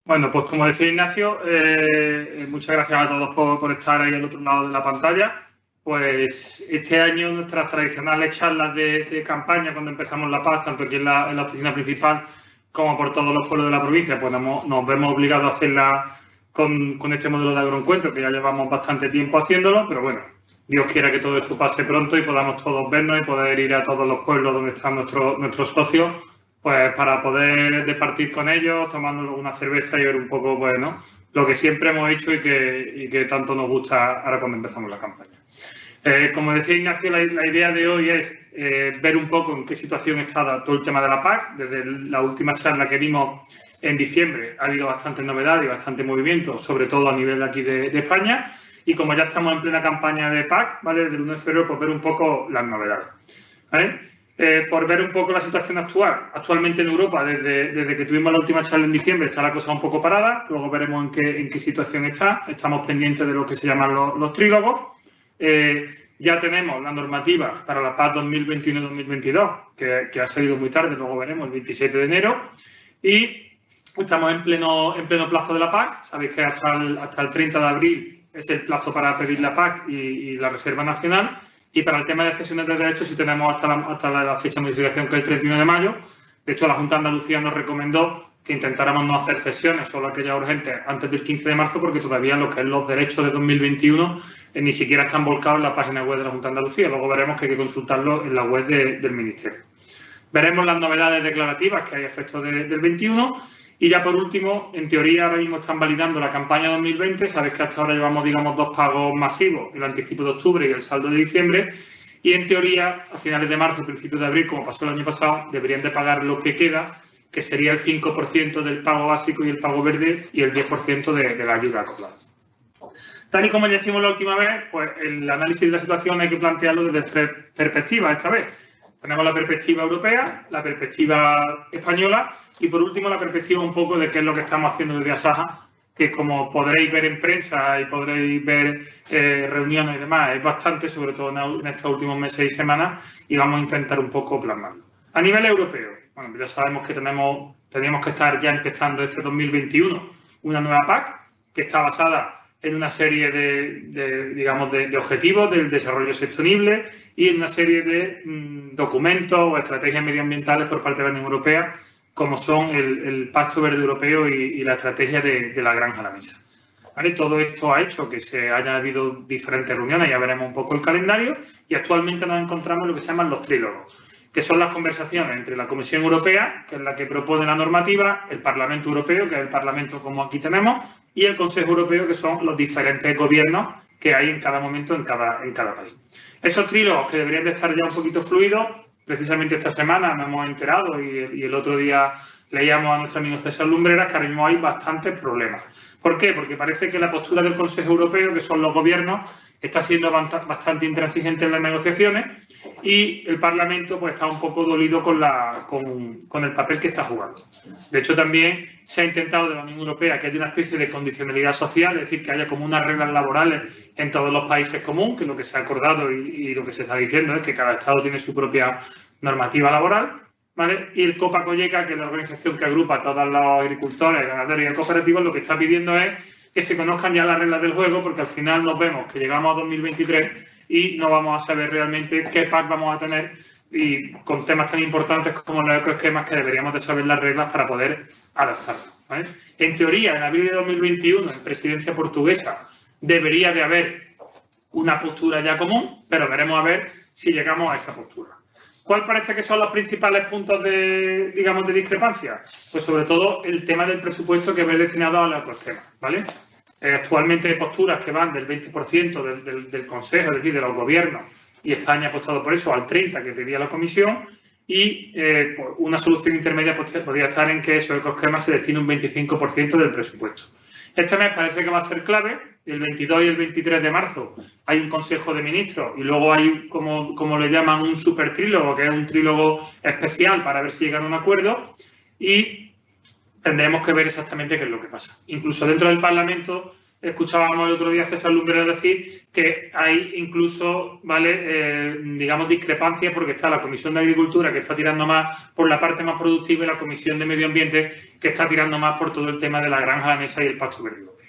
Bueno, pues como decía Ignacio, muchas gracias a todos por estar ahí al otro lado de la pantalla. Pues este año nuestras tradicionales charlas de campaña, cuando empezamos la PAC, tanto aquí en la oficina principal como por todos los pueblos de la provincia, pues nos vemos obligados a hacerla con este modelo de agroencuentro, que ya llevamos bastante tiempo haciéndolo, pero bueno, Dios quiera que todo esto pase pronto y podamos todos vernos y poder ir a todos los pueblos donde están nuestros socios, pues para poder departir con ellos, tomándonos una cerveza y ver un poco, pues, ¿no?, lo que siempre hemos hecho y que tanto nos gusta ahora cuando empezamos la campaña. Como decía Ignacio, la idea de hoy es ver un poco en qué situación está todo el tema de la PAC. Desde la última charla que vimos en diciembre ha habido bastante novedad y bastante movimiento, sobre todo a nivel de aquí de España. Y como ya estamos en plena campaña de PAC, ¿vale?, desde el 1 de febrero, pues ver un poco las novedades, ¿vale? Por ver un poco la situación actual. Actualmente en Europa, desde que tuvimos la última charla en diciembre, está la cosa un poco parada. Luego veremos en qué situación está. Estamos pendientes de lo que se llaman los trílogos. Ya tenemos la normativa para la PAC 2021-2022, que ha salido muy tarde, luego veremos, el 27 de enero. Y estamos en pleno plazo de la PAC. Sabéis que hasta el 30 de abril es el plazo para pedir la PAC y la Reserva Nacional. Y para el tema de cesiones de derechos sí tenemos hasta la fecha de modificación, que es el 31 de mayo. De hecho, la Junta de Andalucía nos recomendó que intentáramos no hacer cesiones, solo aquellas urgentes, antes del 15 de marzo, porque todavía lo que es los derechos de 2021 ni siquiera están volcados en la página web de la Junta de Andalucía. Luego veremos que hay que consultarlo en la web del Ministerio. Veremos las novedades declarativas que hay a efectos del 21. Y ya por último, en teoría ahora mismo están validando la campaña 2020. Sabéis que hasta ahora llevamos, digamos, 2 pagos masivos, el anticipo de octubre y el saldo de diciembre. Y en teoría, a finales de marzo, principios de abril, como pasó el año pasado, deberían de pagar lo que queda, que sería el 5% del pago básico y el pago verde y el 10% de la ayuda acoplada. Tal y como ya decimos la última vez, pues el análisis de la situación hay que plantearlo desde 3 perspectivas esta vez. Tenemos la perspectiva europea, la perspectiva española y, por último, la perspectiva un poco de qué es lo que estamos haciendo desde Asaja, que, como podréis ver en prensa y podréis ver reuniones y demás, es bastante, sobre todo en estos últimos meses y semanas, y vamos a intentar un poco plasmarlo. A nivel europeo, bueno, ya sabemos que teníamos que estar ya empezando este 2021 una nueva PAC que está basada en una serie de objetivos del desarrollo sostenible y en una serie de documentos o estrategias medioambientales por parte de la Unión Europea, como son el Pacto Verde Europeo y la estrategia de la granja a la mesa. ¿Vale? Todo esto ha hecho que se hayan habido diferentes reuniones, ya veremos un poco el calendario, y actualmente nos encontramos en lo que se llaman los trílogos, que son las conversaciones entre la Comisión Europea, que es la que propone la normativa, el Parlamento Europeo, que es el Parlamento como aquí tenemos, y el Consejo Europeo, que son los diferentes gobiernos que hay en cada momento en cada país. Esos trílogos, que deberían de estar ya un poquito fluidos, precisamente esta semana nos hemos enterado y el otro día leíamos a nuestro amigo César Lumbreras que ahora mismo hay bastantes problemas. ¿Por qué? Porque parece que la postura del Consejo Europeo, que son los gobiernos, está siendo bastante intransigente en las negociaciones, y el Parlamento pues está un poco dolido con el papel que está jugando. De hecho, también se ha intentado de la Unión Europea que haya una especie de condicionalidad social, es decir, que haya como unas reglas laborales en todos los países comunes, que es lo que se ha acordado y lo que se está diciendo es que cada Estado tiene su propia normativa laboral, ¿vale? Y el Copa Cogeca, que es la organización que agrupa a todos los agricultores, ganaderos y cooperativos, lo que está pidiendo es que se conozcan ya las reglas del juego, porque al final nos vemos que llegamos a 2023 y no vamos a saber realmente qué PAC vamos a tener, y con temas tan importantes como los ecoesquemas, que deberíamos de saber las reglas para poder adaptarnos, ¿vale? En teoría, en abril de 2021, en presidencia portuguesa, debería de haber una postura ya común, pero veremos a ver si llegamos a esa postura. ¿Cuál parece que son los principales puntos de discrepancia? Pues sobre todo el tema del presupuesto que va destinado a los ecoesquemas, ¿vale? Actualmente hay posturas que van del 20% del Consejo, es decir, de los gobiernos, y España ha apostado por eso al 30% que pedía la Comisión, y pues una solución intermedia podría estar en que esos ecoesquemas se destinen un 25% del presupuesto. Este mes parece que va a ser clave. El 22 y el 23 de marzo hay un Consejo de Ministros y luego hay, como le llaman, un super trílogo, que es un trílogo especial para ver si llegan a un acuerdo, y tendremos que ver exactamente qué es lo que pasa. Incluso dentro del Parlamento escuchábamos el otro día a César Lumbrera decir que hay incluso, ¿vale? Digamos, discrepancias porque está la Comisión de Agricultura que está tirando más por la parte más productiva y la Comisión de Medio Ambiente que está tirando más por todo el tema de la granja danesa y el pasto verde europeo.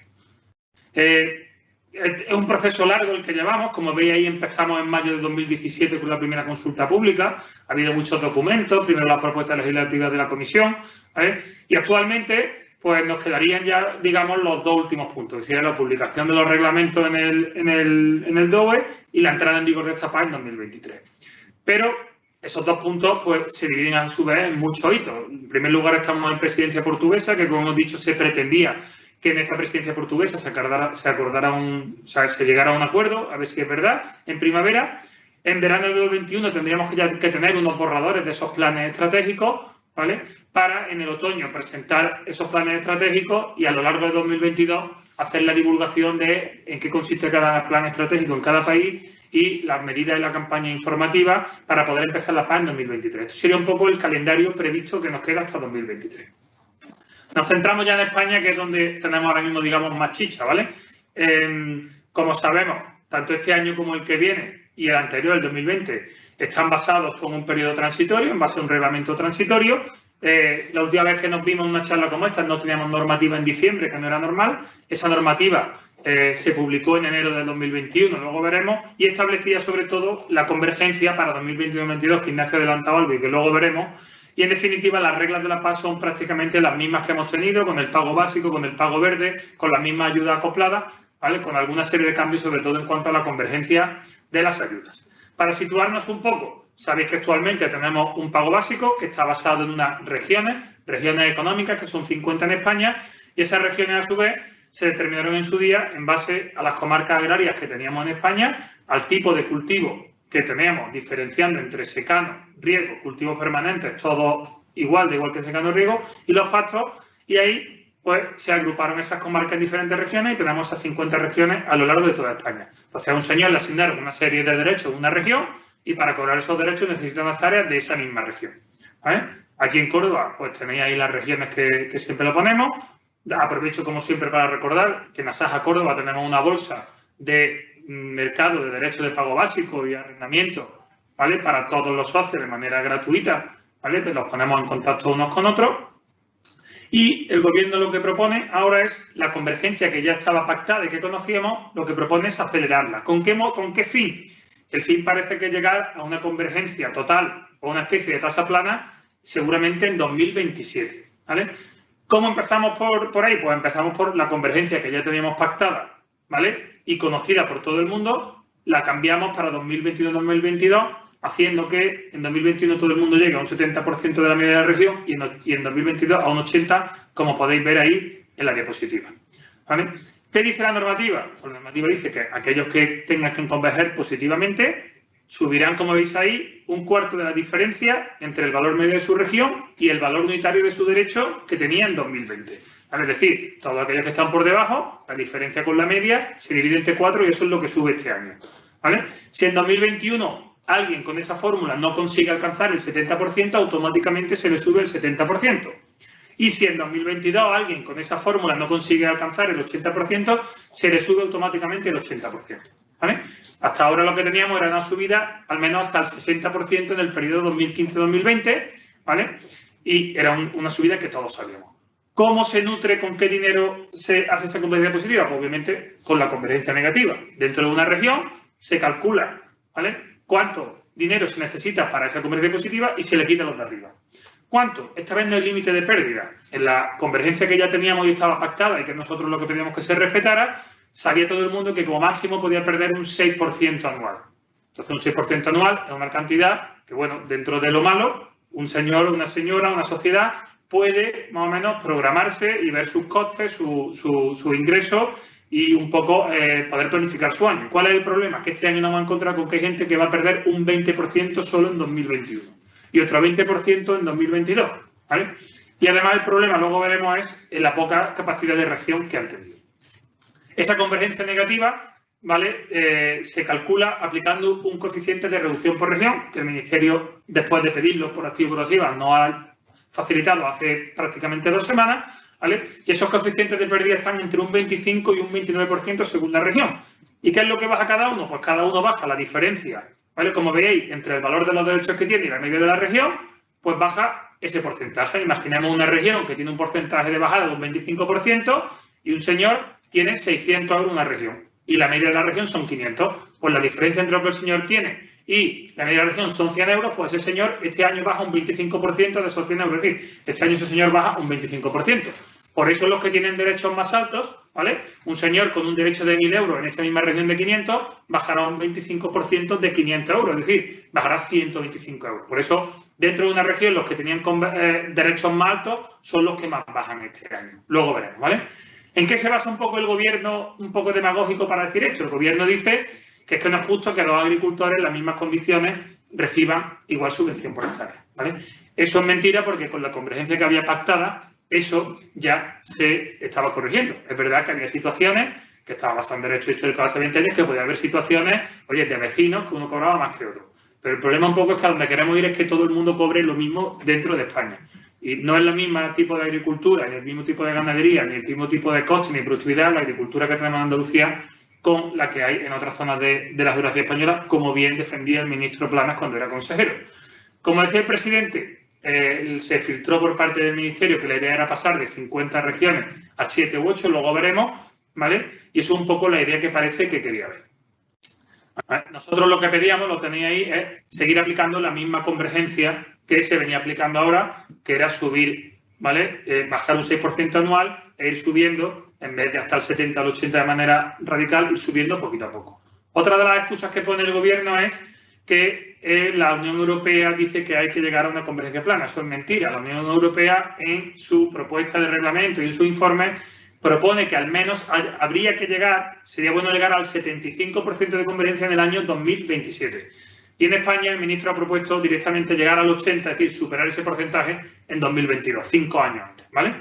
Es un proceso largo el que llevamos. Como veis, ahí empezamos en mayo de 2017 con la primera consulta pública. Ha habido muchos documentos, primero las propuestas legislativas de la Comisión, ¿vale? Y actualmente pues nos quedarían ya, digamos, los dos últimos puntos, que sería la publicación de los reglamentos en el DOE y la entrada en vigor de esta PAC en 2023. Pero esos dos puntos pues se dividen a su vez en muchos hitos. En primer lugar, estamos en presidencia portuguesa, que como hemos dicho se pretendía que en esta presidencia portuguesa se llegara a un acuerdo, a ver si es verdad, en primavera. En verano de 2021 tendríamos que tener unos borradores de esos planes estratégicos, ¿vale? Para en el otoño presentar esos planes estratégicos y a lo largo de 2022 hacer la divulgación de en qué consiste cada plan estratégico en cada país y las medidas de la campaña informativa para poder empezar la PAC en 2023. Esto sería un poco el calendario previsto que nos queda hasta 2023. Nos centramos ya en España, que es donde tenemos ahora mismo, digamos, más chicha, ¿vale? Como sabemos, tanto este año como el que viene y el anterior, el 2020, están basados en un periodo transitorio, en base a un reglamento transitorio. La última vez que nos vimos en una charla como esta no teníamos normativa en diciembre, que no era normal. Esa normativa se publicó en enero del 2021, luego veremos, y establecía sobre todo la convergencia para 2021-2022, que Ignacio ha adelantado algo y que luego veremos. Y, en definitiva, las reglas de la PAC son prácticamente las mismas que hemos tenido, con el pago básico, con el pago verde, con la misma ayuda acoplada, ¿vale? Con alguna serie de cambios, sobre todo en cuanto a la convergencia de las ayudas. Para situarnos un poco, sabéis que actualmente tenemos un pago básico que está basado en unas regiones económicas, que son 50 en España, y esas regiones, a su vez, se determinaron en su día en base a las comarcas agrarias que teníamos en España, al tipo de cultivo que tenemos, diferenciando entre secano, riego, cultivos permanentes, todo igual, de igual que secano y riego, y los pastos, y ahí pues se agruparon esas comarcas en diferentes regiones y tenemos esas 50 regiones a lo largo de toda España. Entonces a un señor le asignaron una serie de derechos de una región y para cobrar esos derechos necesitan las tareas de esa misma región, ¿vale? Aquí en Córdoba pues tenéis ahí las regiones que siempre lo ponemos. Aprovecho como siempre para recordar que en Asaja Córdoba tenemos una bolsa de mercado de derechos de pago básico y arrendamiento, ¿vale? Para todos los socios de manera gratuita, ¿vale? Pues los ponemos en contacto unos con otros. Y el Gobierno lo que propone ahora es la convergencia que ya estaba pactada y que conocíamos, lo que propone es acelerarla. ¿Con qué fin? El fin parece que llegar a una convergencia total o una especie de tasa plana seguramente en 2027, ¿vale? ¿Cómo empezamos por ahí? Pues empezamos por la convergencia que ya teníamos pactada, ¿vale? Y conocida por todo el mundo, la cambiamos para 2021-2022, haciendo que en 2021 todo el mundo llegue a un 70% de la media de la región y en 2022 a un 80%, como podéis ver ahí en la diapositiva, ¿vale? ¿Qué dice la normativa? Pues la normativa dice que aquellos que tengan que converger positivamente subirán, como veis ahí, un cuarto de la diferencia entre el valor medio de su región y el valor unitario de su derecho que tenía en 2020. ¿Vale? Es decir, todos aquellos que están por debajo, la diferencia con la media se divide entre 4 y eso es lo que sube este año, ¿vale? Si en 2021 alguien con esa fórmula no consigue alcanzar el 70%, automáticamente se le sube el 70%. Y si en 2022 alguien con esa fórmula no consigue alcanzar el 80%, se le sube automáticamente el 80%. ¿Vale? Hasta ahora lo que teníamos era una subida al menos hasta el 60% en el periodo 2015-2020, ¿vale? Y era una subida que todos sabíamos. ¿Cómo se nutre, con qué dinero se hace esa convergencia positiva? Pues obviamente con la convergencia negativa. Dentro de una región se calcula, ¿vale? Cuánto dinero se necesita para esa convergencia positiva y se le quita los de arriba. ¿Cuánto? Esta vez no hay límite de pérdida. En la convergencia que ya teníamos y estaba pactada y que nosotros lo que pedíamos que se respetara, sabía todo el mundo que como máximo podía perder un 6% anual. Entonces, un 6% anual es una cantidad que, bueno, dentro de lo malo, un señor, una señora, una sociedad puede más o menos programarse y ver sus costes, su ingreso y un poco poder planificar su año. ¿Cuál es el problema? Que este año nos vamos a encontrar con que hay gente que va a perder un 20% solo en 2021 y otro 20% en 2022, ¿vale? Y además el problema, luego veremos, es en la poca capacidad de reacción que han tenido. Esa convergencia negativa, ¿vale? Se calcula aplicando un coeficiente de reducción por región, que el Ministerio, después de pedirlo por activa y por pasiva, no ha facilitado hace prácticamente 2 semanas, ¿vale? Y esos coeficientes de pérdida están entre un 25 y un 29% según la región. ¿Y qué es lo que baja cada uno? Pues cada uno baja la diferencia, ¿vale? Como veis, entre el valor de los derechos que tiene y la media de la región, pues baja ese porcentaje. Imaginemos una región que tiene un porcentaje de bajada de un 25% y un señor tiene 600 euros en una región y la media de la región son 500. Pues la diferencia entre lo que el señor tiene y la media de la región son 100 euros, pues ese señor este año baja un 25% de esos 100 euros. Es decir, este año ese señor baja un 25%. Por eso los que tienen derechos más altos, ¿vale? Un señor con un derecho de 1.000 euros en esa misma región de 500 bajará un 25% de 500 euros, es decir, bajará 125 euros. Por eso, dentro de una región, los que tenían derechos más altos son los que más bajan este año. Luego veremos, ¿vale? ¿En qué se basa un poco el gobierno, un poco demagógico para decir esto? El gobierno dice que es que no es justo que los agricultores en las mismas condiciones reciban igual subvención por hectárea, ¿vale? Eso es mentira porque con la convergencia que había pactada, eso ya se estaba corrigiendo. Es verdad que había situaciones que estaban basadas en derecho histórico hace 20 años, que podía haber situaciones, oye, de vecinos que uno cobraba más que otro. Pero el problema un poco es que a donde queremos ir es que todo el mundo cobre lo mismo dentro de España. Y no es el mismo tipo de agricultura, ni el mismo tipo de ganadería, ni el mismo tipo de coste, ni productividad, la agricultura que tenemos en Andalucía, con la que hay en otras zonas de la geografía española, como bien defendía el ministro Planas cuando era consejero. Como decía el presidente, se filtró por parte del ministerio que la idea era pasar de 50 regiones a 7 u 8, luego veremos, ¿vale? Y eso es un poco la idea que parece que quería ver. ¿Vale? Nosotros lo que pedíamos, lo tenéis ahí, es seguir aplicando la misma convergencia que se venía aplicando ahora, que era subir, ¿vale? Bajar un 6% anual e ir subiendo, en vez de hasta el 70 al 80 de manera radical, ir subiendo poquito a poco. Otra de las excusas que pone el gobierno es que la Unión Europea dice que hay que llegar a una convergencia plana. Eso es mentira. La Unión Europea, en su propuesta de reglamento y en su informe, propone que al menos habría que llegar, sería bueno llegar al 75% de convergencia en el año 2027. Y en España el ministro ha propuesto directamente llegar al 80%, es decir, superar ese porcentaje en 2022, 5 años antes, ¿vale?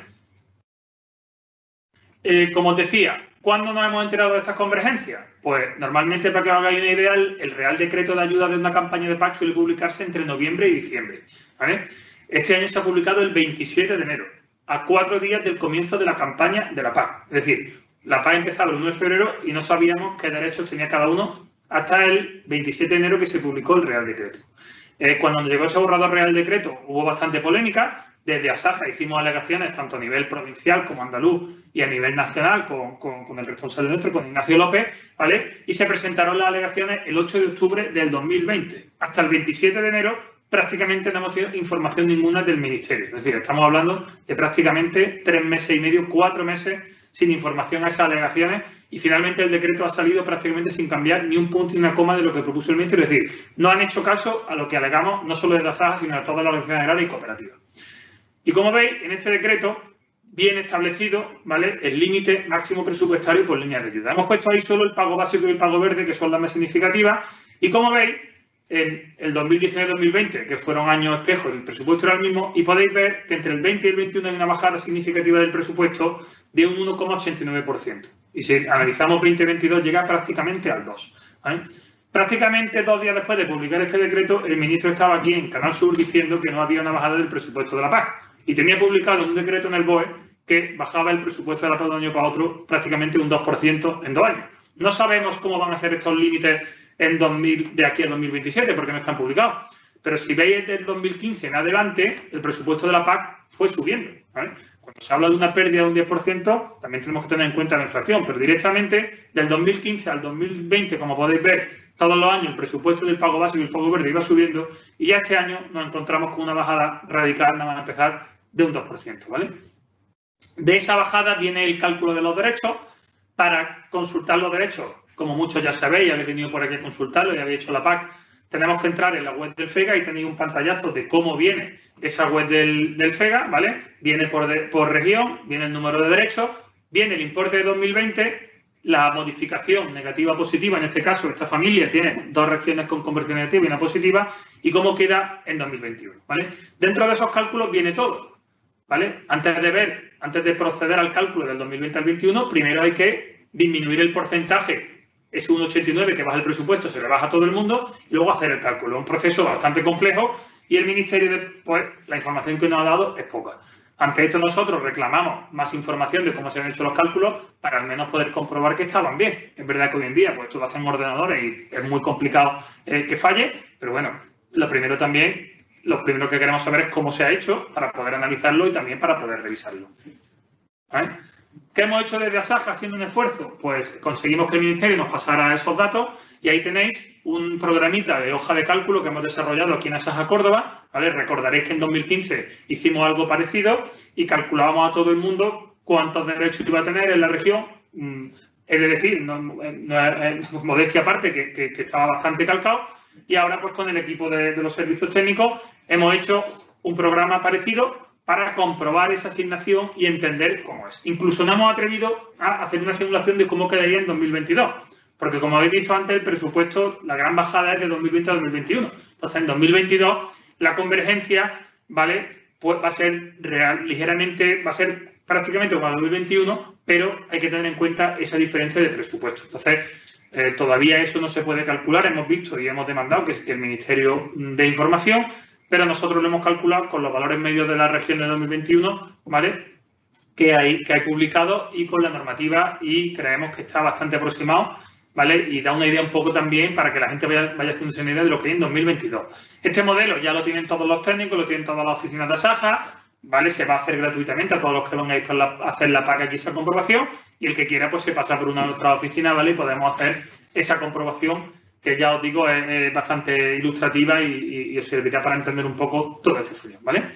Como os decía, ¿cuándo nos hemos enterado de estas convergencias? Pues normalmente, para que os hagáis una idea, el Real Decreto de ayuda de una campaña de PAC suele publicarse entre noviembre y diciembre, ¿vale? Este año se ha publicado el 27 de enero, a 4 días del comienzo de la campaña de la PAC. Es decir, la PAC empezaba el 1 de febrero y no sabíamos qué derechos tenía cada uno hasta el 27 de enero que se publicó el Real Decreto. Cuando nos llegó ese borrador Real Decreto hubo bastante polémica. Desde Asaja hicimos alegaciones tanto a nivel provincial como andaluz y a nivel nacional con el responsable nuestro, con Ignacio López, ¿vale? Y se presentaron las alegaciones el 8 de octubre del 2020. Hasta el 27 de enero prácticamente no hemos tenido información ninguna del Ministerio. Es decir, estamos hablando de prácticamente 3 meses y medio, 4 meses sin información a esas alegaciones y finalmente el decreto ha salido prácticamente sin cambiar ni un punto ni una coma de lo que propuso el Ministerio. Es decir, no han hecho caso a lo que alegamos no solo de Asaja, sino de todas las organizaciones agrarias y cooperativas. Y como veis, en este decreto viene establecido, ¿vale?, el límite máximo presupuestario por línea de ayuda. Hemos puesto ahí solo el pago básico y el pago verde, que son las más significativas. Y como veis, en el 2019-2020, que fueron años espejos, el presupuesto era el mismo, y podéis ver que entre el 20 y el 21 hay una bajada significativa del presupuesto de un 1,89%. Y si analizamos 2022, llega prácticamente al 2%. ¿Vale? Prácticamente 2 días después de publicar este decreto, el ministro estaba aquí en Canal Sur diciendo que no había una bajada del presupuesto de la PAC. Y tenía publicado un decreto en el BOE que bajaba el presupuesto de la PAC de un año para otro prácticamente un 2% en 2 años. No sabemos cómo van a ser estos límites de aquí al 2027 porque no están publicados. Pero si veis desde el 2015 en adelante, el presupuesto de la PAC fue subiendo, ¿vale? Cuando se habla de una pérdida de un 10%, también tenemos que tener en cuenta la inflación, pero directamente del 2015 al 2020, como podéis ver, todos los años el presupuesto del pago básico y el pago verde iba subiendo y ya este año nos encontramos con una bajada radical, nada más empezar, de un 2%, ¿vale? De esa bajada viene el cálculo de los derechos. Para consultar los derechos, como muchos ya sabéis, habéis venido por aquí a consultarlo y habéis hecho la PAC, tenemos que entrar en la web del FEGA y tenéis un pantallazo de cómo viene esa web del FEGA, ¿vale? Viene por región, viene el número de derechos, viene el importe de 2020, la modificación negativa o positiva, en este caso esta familia tiene 2 regiones con conversión negativa y una positiva, y cómo queda en 2021, ¿vale? Dentro de esos cálculos viene todo, ¿vale? Antes de proceder al cálculo del 2020 al 2021, primero hay que disminuir el porcentaje. Ese 1,89 que baja el presupuesto se le baja a todo el mundo y luego hacer el cálculo. Es un proceso bastante complejo Y el Ministerio, pues, la información que nos ha dado es poca. Ante esto nosotros reclamamos más información de cómo se han hecho los cálculos para al menos poder comprobar que estaban bien. Es verdad que hoy en día pues esto lo hacen ordenadores y es muy complicado que falle, pero bueno, lo primero que queremos saber es cómo se ha hecho para poder analizarlo y también para poder revisarlo. ¿Vale? ¿Qué hemos hecho desde Asaja haciendo un esfuerzo? Pues conseguimos que el Ministerio nos pasara esos datos y ahí tenéis un programita de hoja de cálculo que hemos desarrollado aquí en Asaja Córdoba. ¿Vale? Recordaréis que en 2015 hicimos algo parecido y calculábamos a todo el mundo cuántos derechos iba a tener en la región. Es decir, modestia aparte, que estaba bastante calcado. Y ahora, pues con el equipo de los servicios técnicos, hemos hecho un programa parecido para comprobar esa asignación y entender cómo es. Incluso nos hemos atrevido a hacer una simulación de cómo quedaría en 2022. Porque, como habéis visto antes, el presupuesto, la gran bajada es de 2020 a 2021. Entonces, en 2022, la convergencia, ¿vale?, pues va a ser ligeramente, va a ser prácticamente como en 2021, pero hay que tener en cuenta esa diferencia de presupuesto. Entonces, todavía eso no se puede calcular. Hemos visto y hemos demandado que el Ministerio dé información, pero nosotros lo hemos calculado con los valores medios de la región de 2021, ¿vale?, que hay publicado y con la normativa, y creemos que está bastante aproximado, ¿vale? Y da una idea un poco también para que la gente vaya haciendo una idea de lo que hay en 2022. Este modelo ya lo tienen todos los técnicos, lo tienen todas las oficinas de Asaja, ¿vale? Se va a hacer gratuitamente a todos los que vengáis a hacer la PAC aquí esa comprobación, y el que quiera pues se pasa por una de nuestras oficinas, ¿vale? Y podemos hacer esa comprobación que ya os digo es bastante ilustrativa y os servirá para entender un poco todo este follón, ¿vale?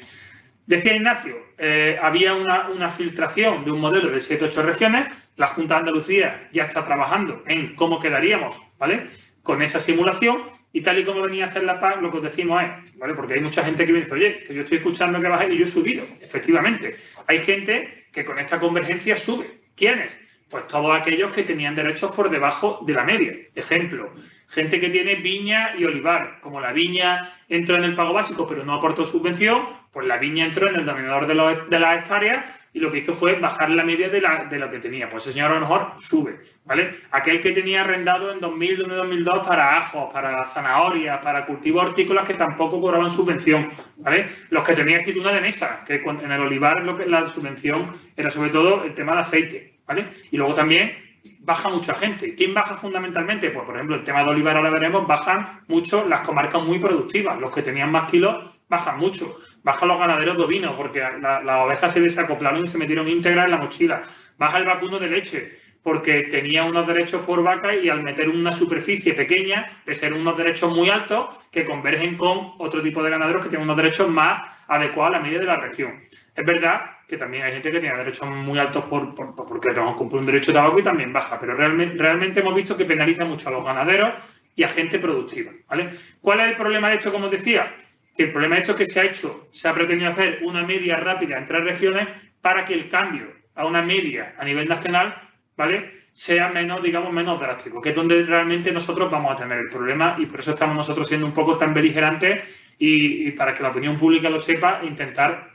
Decía Ignacio, había una filtración de un modelo de 7 o 8 regiones. La Junta de Andalucía ya está trabajando en cómo quedaríamos, ¿vale?, con esa simulación, y tal y como venía a hacer la PAC, lo que os decimos es, ¿vale?, porque hay mucha gente que me dice, oye, que yo estoy escuchando que baja y yo he subido. Efectivamente, hay gente que con esta convergencia sube. ¿Quiénes? Pues todos aquellos que tenían derechos por debajo de la media. Ejemplo, gente que tiene viña y olivar. Como la viña entró en el pago básico pero no aportó subvención, pues la viña entró en el denominador de las hectáreas y lo que hizo fue bajar la media de lo que tenía. Pues ese señor a lo mejor sube, ¿vale? Aquel que tenía arrendado en 2001 y 2002 para ajos, para zanahorias, para cultivos hortícolas que tampoco cobraban subvención, ¿vale? Los que tenían aceituna de mesa, que en el olivar la subvención era sobre todo el tema de aceite, ¿vale? Y luego también baja mucha gente. ¿Quién baja fundamentalmente? Pues, por ejemplo, el tema de olivar, ahora veremos, bajan mucho las comarcas muy productivas. Los que tenían más kilos bajan mucho. Bajan los ganaderos de ovinos, porque las ovejas se desacoplaron y se metieron íntegras en la mochila. Baja el vacuno de leche, porque tenía unos derechos por vaca y al meter una superficie pequeña, de ser unos derechos muy altos que convergen con otro tipo de ganaderos que tienen unos derechos más adecuados a la media de la región. Es verdad que también hay gente que tiene derechos muy altos porque tenemos que cumplir un derecho de tabaco y también baja, pero realmente hemos visto que penaliza mucho a los ganaderos y a gente productiva, ¿vale? ¿Cuál es el problema de esto, como os decía? Que el problema de esto es que se ha pretendido hacer una media rápida entre regiones para que el cambio a una media a nivel nacional, ¿vale?, sea menos, digamos, menos drástico, que es donde realmente nosotros vamos a tener el problema, y por eso estamos nosotros siendo un poco tan beligerantes y para que la opinión pública lo sepa, intentar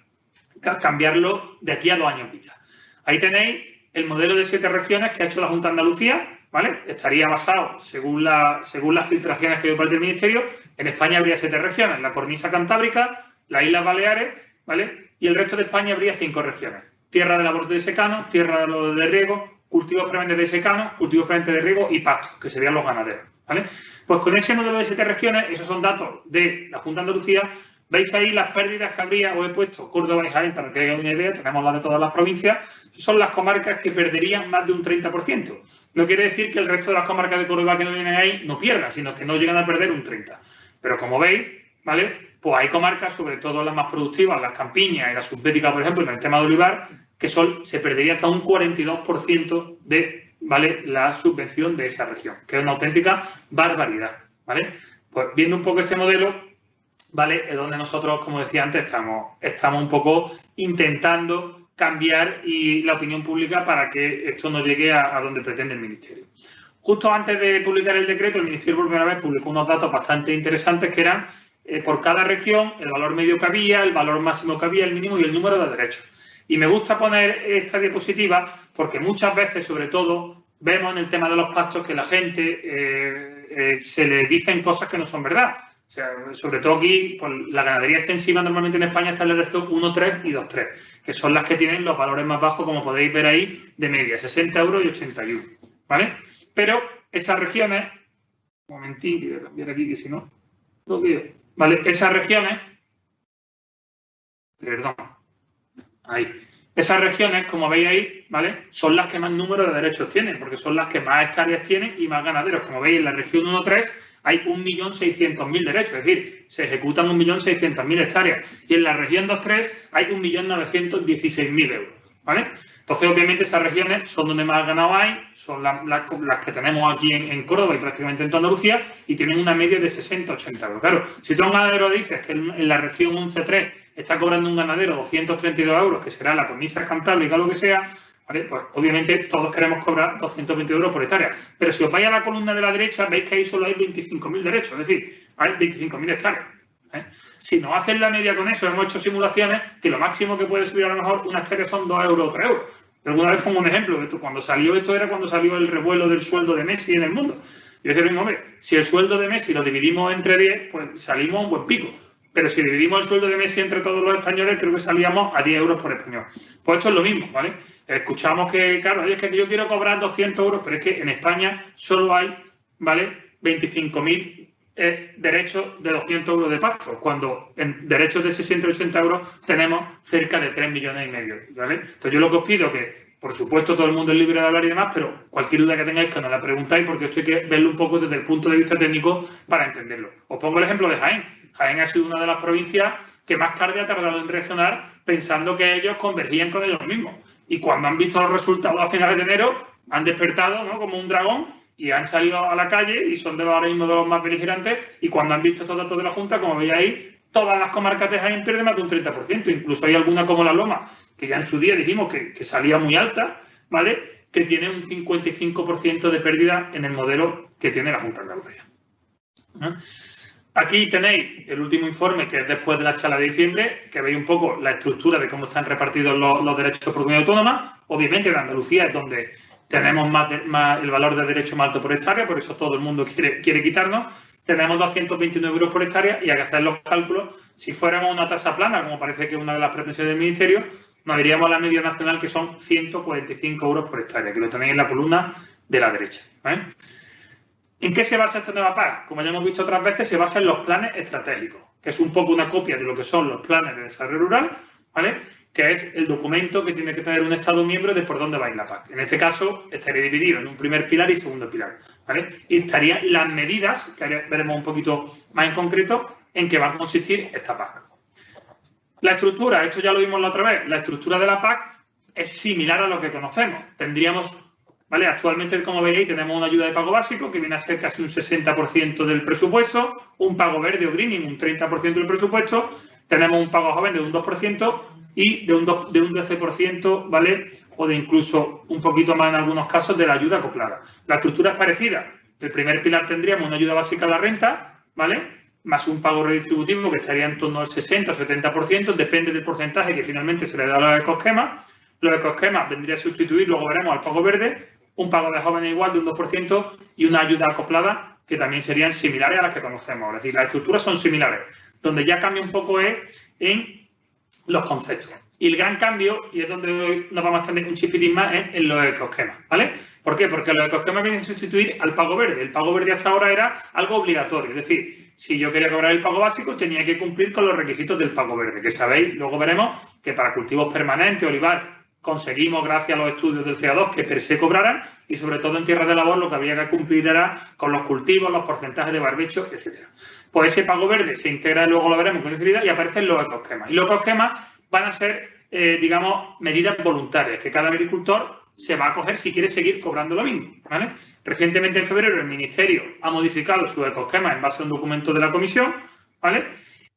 cambiarlo de aquí a 2 años vista. Ahí tenéis el modelo de 7 regiones que ha hecho la Junta de Andalucía, ¿vale? Estaría basado, según las filtraciones que dio parte del Ministerio, en España habría 7 regiones, la cornisa cantábrica, las Islas Baleares, ¿vale?, y el resto de España habría 5 regiones. Tierra de labor de secano, tierra de riego, cultivos preferentes de secano, cultivos preferentes de riego y pastos, que serían los ganaderos, ¿vale? Pues con ese modelo de 7 regiones, esos son datos de la Junta de Andalucía. Veis ahí las pérdidas que habría, os he puesto Córdoba y Jaén para que hagáis una idea, tenemos las de todas las provincias, son las comarcas que perderían más de un 30%. No quiere decir que el resto de las comarcas de Córdoba que no vienen ahí no pierdan, sino que no llegan a perder un 30%. Pero como veis, ¿vale?, pues hay comarcas, sobre todo las más productivas, las campiñas y las subbéticas, por ejemplo, en el tema de olivar, que se perdería hasta un 42% de, ¿vale?, la subvención de esa región, que es una auténtica barbaridad, ¿vale? Pues viendo un poco este modelo, ¿vale?, es donde nosotros, como decía antes, estamos un poco intentando cambiar la opinión pública para que esto no llegue a donde pretende el Ministerio. Justo antes de publicar el decreto, el Ministerio por primera vez publicó unos datos bastante interesantes que eran por cada región el valor medio que había, el valor máximo que había, el mínimo y el número de derechos. Y me gusta poner esta diapositiva porque muchas veces, sobre todo, vemos en el tema de los pactos que la gente se le dicen cosas que no son verdad. O sea, sobre todo aquí, pues, la ganadería extensiva normalmente en España está en la región 1,3 y 2,3, que son las que tienen los valores más bajos, como podéis ver ahí, de media, 60 euros y 81, ¿vale? Pero esas regiones, un momentito, voy a cambiar aquí, que si no, lo veo, ¿vale? Esas regiones, perdón, ahí. Esas regiones, como veis ahí, ¿vale? Son las que más número de derechos tienen, porque son las que más hectáreas tienen y más ganaderos. Como veis, en la región 1,3 hay 1.600.000 derechos, es decir, se ejecutan 1.600.000 hectáreas. Y en la región 2,3 hay 1.916.000 euros, ¿vale? Entonces, obviamente, esas regiones son donde más ganado hay, son las que tenemos aquí en Córdoba y prácticamente en toda Andalucía, y tienen una media de 60-80 euros. Claro, si tú a un ganadero dices que en la región 11.3 está cobrando un ganadero 232 euros, que será la cornisa cantábrica o lo que sea, ¿vale? Pues obviamente todos queremos cobrar 220 euros por hectárea. Pero si os vais a la columna de la derecha, veis que ahí solo hay 25.000 derechos, es decir, hay 25.000 hectáreas. Si nos hacen la media con eso, hemos hecho simulaciones que lo máximo que puede subir a lo mejor una hectárea son 2 euros o 3 euros. Pero alguna vez pongo un ejemplo, cuando salió esto era cuando salió el revuelo del sueldo de Messi en el mundo. Yo decía, hombre, si el sueldo de Messi lo dividimos entre 10, pues salimos a un buen pico. Pero si dividimos el sueldo de Messi entre todos los españoles, creo que salíamos a 10 euros por español. Pues esto es lo mismo, ¿vale? Escuchamos que, claro, es que yo quiero cobrar 200 euros, pero es que en España solo hay, ¿vale?, 25.000 derechos de 200 euros de pasto, cuando en derechos de 60 y 80 euros tenemos cerca de 3,5 millones, ¿vale? Entonces yo lo que os pido que, por supuesto, todo el mundo es libre de hablar y demás, pero cualquier duda que tengáis que nos la preguntáis, porque esto hay que verlo un poco desde el punto de vista técnico para entenderlo. Os pongo el ejemplo de Jaén. Jaén ha sido una de las provincias que más tarde ha tardado en reaccionar, pensando que ellos convergían con ellos mismos. Y cuando han visto los resultados a finales de enero, han despertado, ¿no?, como un dragón, y han salido a la calle y son ahora mismo de los más beligerantes. Y cuando han visto estos datos de la Junta, como veis ahí, todas las comarcas de Jaén pierden más de un 30%. Incluso hay alguna como La Loma, que ya en su día dijimos que salía muy alta, ¿vale?, que tiene un 55% de pérdida en el modelo que tiene la Junta de Andalucía. Aquí tenéis el último informe, que es después de la charla de diciembre, que veis un poco la estructura de cómo están repartidos los derechos por comunidad autónoma. Obviamente en Andalucía es donde tenemos más el valor de derecho más alto por hectárea, por eso todo el mundo quiere quitarnos. Tenemos 229 euros por hectárea y hay que hacer los cálculos. Si fuéramos una tasa plana, como parece que es una de las pretensiones del Ministerio, nos iríamos a la media nacional, que son 145 euros por hectárea, que lo tenéis en la columna de la derecha, ¿vale? ¿En qué se basa esta nueva PAC? Como ya hemos visto otras veces, se basa en los planes estratégicos, que es un poco una copia de lo que son los planes de desarrollo rural, ¿vale?, que es el documento que tiene que tener un Estado miembro de por dónde va a ir la PAC. En este caso, estaría dividido en un primer pilar y segundo pilar, ¿vale? Y estarían las medidas, que veremos un poquito más en concreto, en qué va a consistir esta PAC. La estructura, esto ya lo vimos la otra vez, la estructura de la PAC es similar a lo que conocemos. Tendríamos, ¿vale?, actualmente, como veis, tenemos una ayuda de pago básico que viene a ser casi un 60% del presupuesto, un pago verde o greening, un 30% del presupuesto, tenemos un pago joven de un 2%, y de un 12%, ¿vale?, o de incluso un poquito más en algunos casos de la ayuda acoplada. La estructura es parecida. El primer pilar tendríamos una ayuda básica a la renta, ¿vale?, más un pago redistributivo que estaría en torno al 60 o 70%, depende del porcentaje que finalmente se le da a los ecoesquemas. Los ecoesquemas vendría a sustituir, luego veremos, al pago verde, un pago de jóvenes igual de un 2% y una ayuda acoplada que también serían similares a las que conocemos. Es decir, las estructuras son similares. Donde ya cambia un poco es en los conceptos. Y el gran cambio, y es donde hoy nos vamos a tener un chiquitín más, es en los ecoesquemas, ¿vale? ¿Por qué? Porque los ecoesquemas vienen a sustituir al pago verde. El pago verde hasta ahora era algo obligatorio. Es decir, si yo quería cobrar el pago básico, tenía que cumplir con los requisitos del pago verde, que sabéis, luego veremos que para cultivos permanentes, olivar, conseguimos, gracias a los estudios del CA2, que per se cobraran, y sobre todo en tierras de labor lo que había que cumplir era con los cultivos, los porcentajes de barbecho, etcétera. Pues ese pago verde se integra, luego lo veremos con facilidad, y aparecen los ecoesquemas. Y los ecoesquemas van a ser, digamos, medidas voluntarias, que cada agricultor se va a acoger si quiere seguir cobrando lo mismo, ¿vale? Recientemente, en febrero, el Ministerio ha modificado su ecoesquema en base a un documento de la Comisión, ¿vale?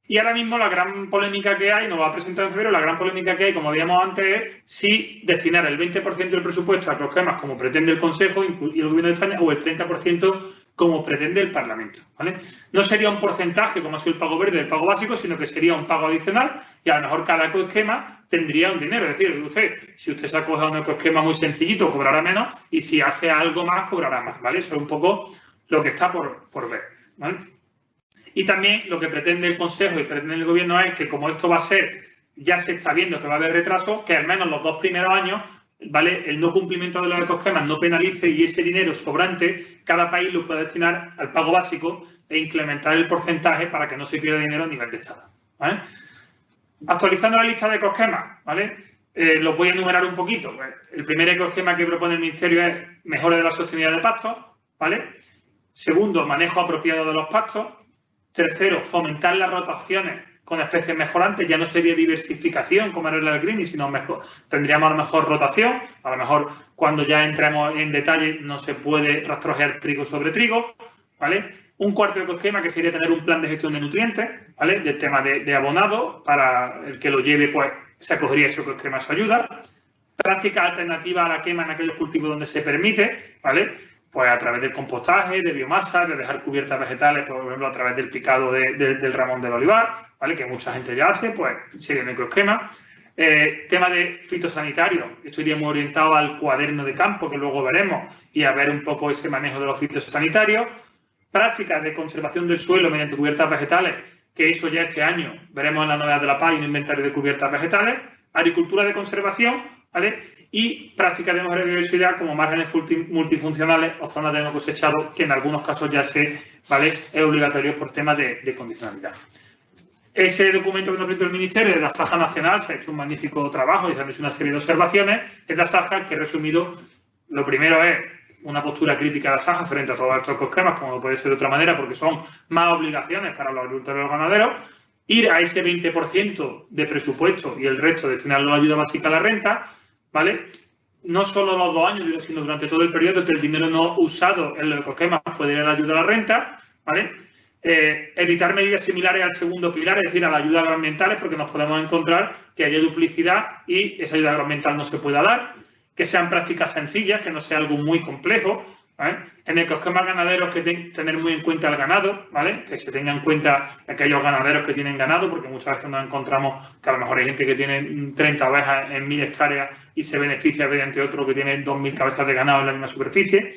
Y ahora mismo la gran polémica que hay, nos va a presentar en febrero, la gran polémica que hay, como veíamos antes, es si destinar el 20% del presupuesto a ecoesquemas, como pretende el Consejo y el Gobierno de España, o el 30% como pretende el Parlamento, ¿vale? No sería un porcentaje, como ha sido el pago verde, el pago básico, sino que sería un pago adicional y a lo mejor cada ecoesquema tendría un dinero. Es decir, si usted se acoge a un ecoesquema muy sencillito, cobrará menos, y si hace algo más, cobrará más, ¿vale? Eso es un poco lo que está por ver, ¿vale? Y también lo que pretende el Consejo y pretende el Gobierno es que, como esto va a ser, ya se está viendo que va a haber retraso, que al menos los 2 primeros años, ¿vale?, el no cumplimiento de los ecosquemas no penalice y ese dinero sobrante cada país lo pueda destinar al pago básico e incrementar el porcentaje para que no se pierda dinero a nivel de Estado, ¿vale? Actualizando la lista de ecosquemas, ¿vale? Los voy a enumerar un poquito. Pues, el primer ecosquema que propone el Ministerio es mejora de la sostenibilidad de pastos, ¿vale? Segundo, manejo apropiado de los pastos. Tercero, fomentar las rotaciones con especies mejorantes. Ya no sería diversificación como era el greening, sino tendríamos a lo mejor rotación. A lo mejor cuando ya entremos en detalle no se puede rastrojear trigo sobre trigo, ¿vale? Un cuarto ecosquema que sería tener un plan de gestión de nutrientes, ¿vale? Del tema de abonado, para el que lo lleve, pues se acogería ese ecosquema a su ayuda. Prácticas alternativas a la quema en aquellos cultivos donde se permite, ¿vale? Pues a través del compostaje, de biomasa, de dejar cubiertas vegetales, por ejemplo, a través del picado del ramón del olivar, ¿vale?, que mucha gente ya hace, pues sería un ecosquema. Tema de fitosanitario, esto iría muy orientado al cuaderno de campo, que luego veremos, y a ver un poco ese manejo de los fitosanitarios. Prácticas de conservación del suelo mediante cubiertas vegetales, que eso ya este año veremos en la novedad de la PAC, un inventario de cubiertas vegetales. Agricultura de conservación, ¿vale? Y prácticas de mejora de biodiversidad como márgenes multifuncionales o zonas de no cosechado, que en algunos casos ya ¿vale?, es obligatorio por temas de condicionalidad. Ese documento que nos presentó el Ministerio de la SAJA Nacional se ha hecho un magnífico trabajo y se han hecho una serie de observaciones. Es la SAJA que, resumido, lo primero es una postura crítica de la SAJA frente a todos estos ecosquemas, como no puede ser de otra manera, porque son más obligaciones para los agricultores y los ganaderos. Ir a ese 20% de presupuesto y el resto destinarlo a la ayuda básica a la renta, ¿vale? No solo los 2 años, sino durante todo el periodo que el dinero no usado en los ecosquemas puede ir a la ayuda a la renta, ¿vale? Evitar medidas similares al segundo pilar, es decir, a las ayudas agroambientales, porque nos podemos encontrar que haya duplicidad y esa ayuda agroambiental no se pueda dar. Que sean prácticas sencillas, que no sea algo muy complejo, ¿vale? En ecosquemas ganaderos, que tener muy en cuenta el ganado, ¿vale? Que se tenga en cuenta aquellos ganaderos que tienen ganado, porque muchas veces nos encontramos que a lo mejor hay gente que tiene 30 ovejas en 1000 hectáreas y se beneficia mediante otro que tiene 2000 cabezas de ganado en la misma superficie.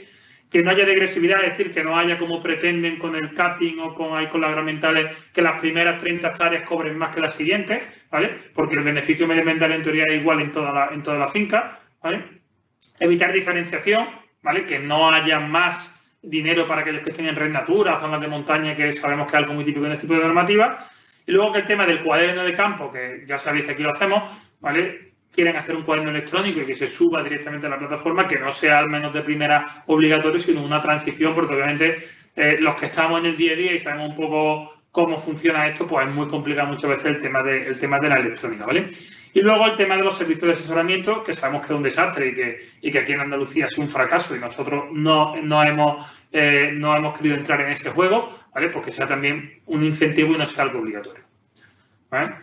Que no haya degresividad, es decir, que no haya, como pretenden con el capping o con las agroambientales, que las primeras 30 hectáreas cobren más que las siguientes, ¿vale? Porque el beneficio medioambiental en teoría es igual en toda la finca, ¿vale? Evitar diferenciación, ¿vale? Que no haya más dinero para aquellos que estén en red natura, zonas de montaña, que sabemos que es algo muy típico en este tipo de normativa. Y luego que el tema del cuaderno de campo, que ya sabéis que aquí lo hacemos, ¿vale? Quieren hacer un cuaderno electrónico y que se suba directamente a la plataforma, que no sea al menos de primera obligatorio, sino una transición, porque obviamente los que estamos en el día a día y sabemos un poco cómo funciona esto, pues es muy complicado muchas veces el tema de la electrónica, ¿vale? Y luego el tema de los servicios de asesoramiento, que sabemos que es un desastre y que aquí en Andalucía es un fracaso y nosotros no hemos querido entrar en ese juego, ¿vale? Pues que sea también un incentivo y no sea algo obligatorio, ¿vale?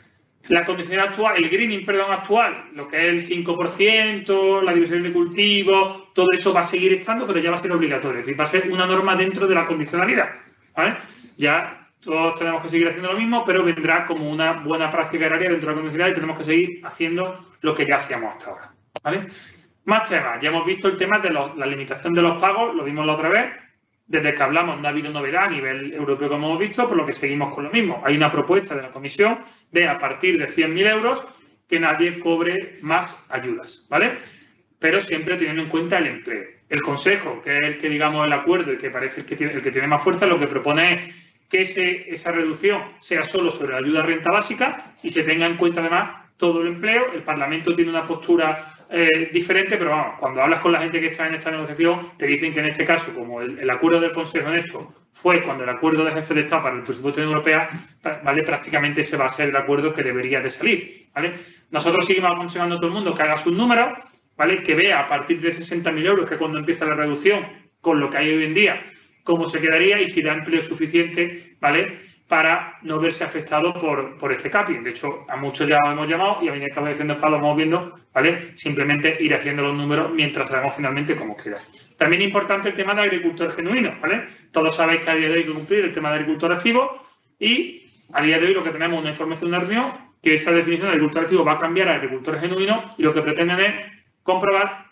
La condición actual, el greening, actual, lo que es el 5%, la diversión de cultivos, todo eso va a seguir estando, pero ya va a ser obligatorio. Es decir, va a ser una norma dentro de la condicionalidad, ¿vale? Ya todos tenemos que seguir haciendo lo mismo, pero vendrá como una buena práctica agraria dentro de la condicionalidad y tenemos que seguir haciendo lo que ya hacíamos hasta ahora, ¿vale? Más temas. Ya hemos visto el tema de la limitación de los pagos, lo vimos la otra vez. Desde que hablamos no ha habido novedad a nivel europeo, como hemos visto, por lo que seguimos con lo mismo. Hay una propuesta de la Comisión de, a partir de 100.000 euros, que nadie cobre más ayudas, ¿vale? Pero siempre teniendo en cuenta el empleo. El Consejo, que es el que, digamos, el acuerdo y que parece el que tiene más fuerza, lo que propone es que esa reducción sea solo sobre la ayuda a renta básica y se tenga en cuenta, además, todo el empleo. El Parlamento tiene una postura diferente, pero vamos, cuando hablas con la gente que está en esta negociación, te dicen que en este caso, como el acuerdo del Consejo en esto fue cuando el acuerdo de jefe de Estado para el presupuesto de la Unión Europea, ¿vale? Prácticamente ese va a ser el acuerdo que debería de salir, ¿vale? Nosotros seguimos aconsejando a todo el mundo que haga sus números, ¿vale? Que vea a partir de 60.000 euros, que es cuando empieza la reducción, con lo que hay hoy en día, cómo se quedaría y si da empleo suficiente, ¿vale?, para no verse afectado por este capping. De hecho, a muchos ya los hemos llamado y a medida que vamos haciendo el palo, vamos viendo, ¿vale? Simplemente ir haciendo los números mientras sabemos finalmente cómo queda. También es importante el tema de agricultor genuino, ¿vale? Todos sabéis que a día de hoy hay que cumplir el tema de agricultor activo y a día de hoy lo que tenemos es una información de una reunión que esa definición de agricultor activo va a cambiar a agricultor genuino y lo que pretenden es comprobar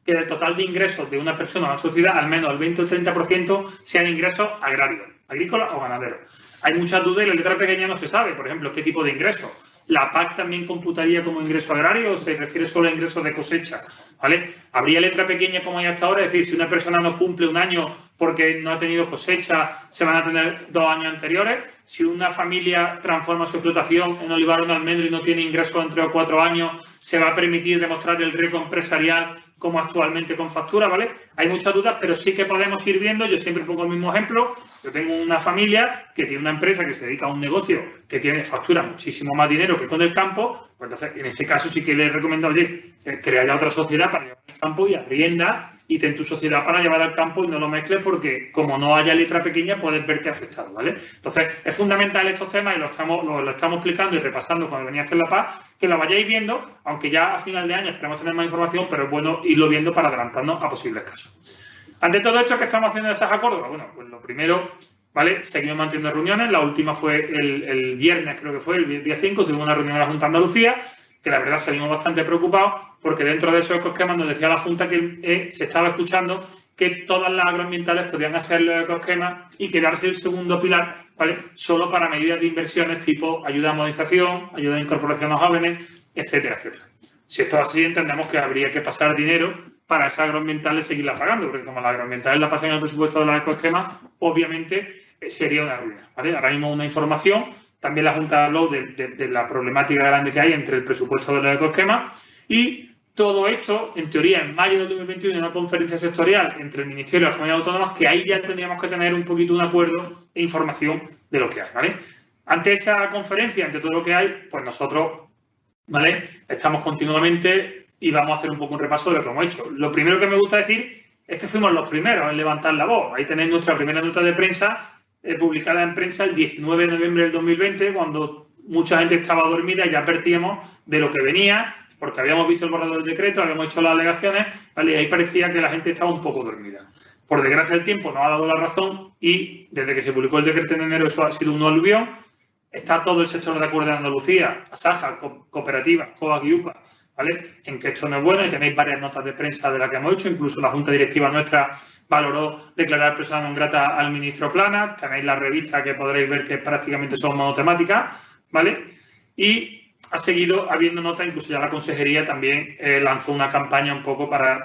que del total de ingresos de una persona o una sociedad, al menos el 20 o el 30% sean ingresos agrarios, agrícola o ganadero. Hay muchas dudas y la letra pequeña no se sabe, por ejemplo, qué tipo de ingreso. ¿La PAC también computaría como ingreso agrario o se refiere solo a ingresos de cosecha? ¿Vale? ¿Habría letra pequeña como hay hasta ahora? Es decir, si una persona no cumple un año porque no ha tenido cosecha, se van a tener 2 años anteriores. Si una familia transforma su explotación en olivar o en almendro y no tiene ingresos en 3 o 4 años, ¿se va a permitir demostrar el riesgo empresarial como actualmente con factura? ¿Vale? Hay muchas dudas, pero sí que podemos ir viendo. Yo siempre pongo el mismo ejemplo. Yo tengo una familia que tiene una empresa que se dedica a un negocio que tiene factura muchísimo más dinero que con el campo. Pues entonces, en ese caso sí que le recomiendo, oye, crea ya otra sociedad para llevar al campo y arrienda y ten tu sociedad para llevar al campo y no lo mezcles porque como no haya letra pequeña puedes verte afectado, ¿vale? Entonces, es fundamental estos temas y lo estamos explicando y repasando cuando venía a hacer la PAC, que lo vayáis viendo, aunque ya a final de año esperemos tener más información, pero es bueno irlo viendo para adelantarnos a posibles casos. Ante todo esto, ¿qué estamos haciendo en esas Córdoba? Bueno, pues lo primero, ¿vale? Seguimos manteniendo reuniones. La última fue el viernes, creo que fue, el día 5, tuvimos una reunión en la Junta de Andalucía, que la verdad salimos bastante preocupados porque dentro de esos ecosquemas nos decía la Junta que se estaba escuchando que todas las agroambientales podían hacer los ecosquemas y quedarse el segundo pilar, ¿vale? Solo para medidas de inversiones tipo ayuda a modernización, ayuda a incorporación a jóvenes, etcétera, etcétera. Si esto es así, entendemos que habría que pasar dinero para esas agroambientales seguirlas pagando, porque como las agroambientales las pasan en el presupuesto de los ecosquemas, obviamente sería una ruina, ¿vale? Ahora mismo una información. También la Junta habló de la problemática grande que hay entre el presupuesto de los ecosquemas y todo esto, en teoría, en mayo del 2021, en una conferencia sectorial entre el Ministerio y las comunidades autónomas, que ahí ya tendríamos que tener un poquito un acuerdo e información de lo que hay, ¿vale? Ante esa conferencia, ante todo lo que hay, pues nosotros, ¿vale? Estamos continuamente y vamos a hacer un poco un repaso de lo que hemos hecho. Lo primero que me gusta decir es que fuimos los primeros en levantar la voz. Ahí tenéis nuestra primera nota de prensa publicada en prensa el 19 de noviembre del 2020, cuando mucha gente estaba dormida y ya advertíamos de lo que venía, porque habíamos visto el borrador del decreto, habíamos hecho las alegaciones, ¿vale? Y ahí parecía que la gente estaba un poco dormida. Por desgracia, el tiempo nos ha dado la razón y desde que se publicó el decreto en enero eso ha sido un aluvión. Está todo el sector de acuerdo de Andalucía, Asaja, cooperativas, COAG y UPA, ¿vale? En que esto no es bueno y tenéis varias notas de prensa de las que hemos hecho, incluso la Junta Directiva nuestra valoró declarar persona non grata al ministro Plana, tenéis la revista que podréis ver que prácticamente son monotemáticas, ¿vale? Y ha seguido habiendo notas, incluso ya la consejería también lanzó una campaña un poco para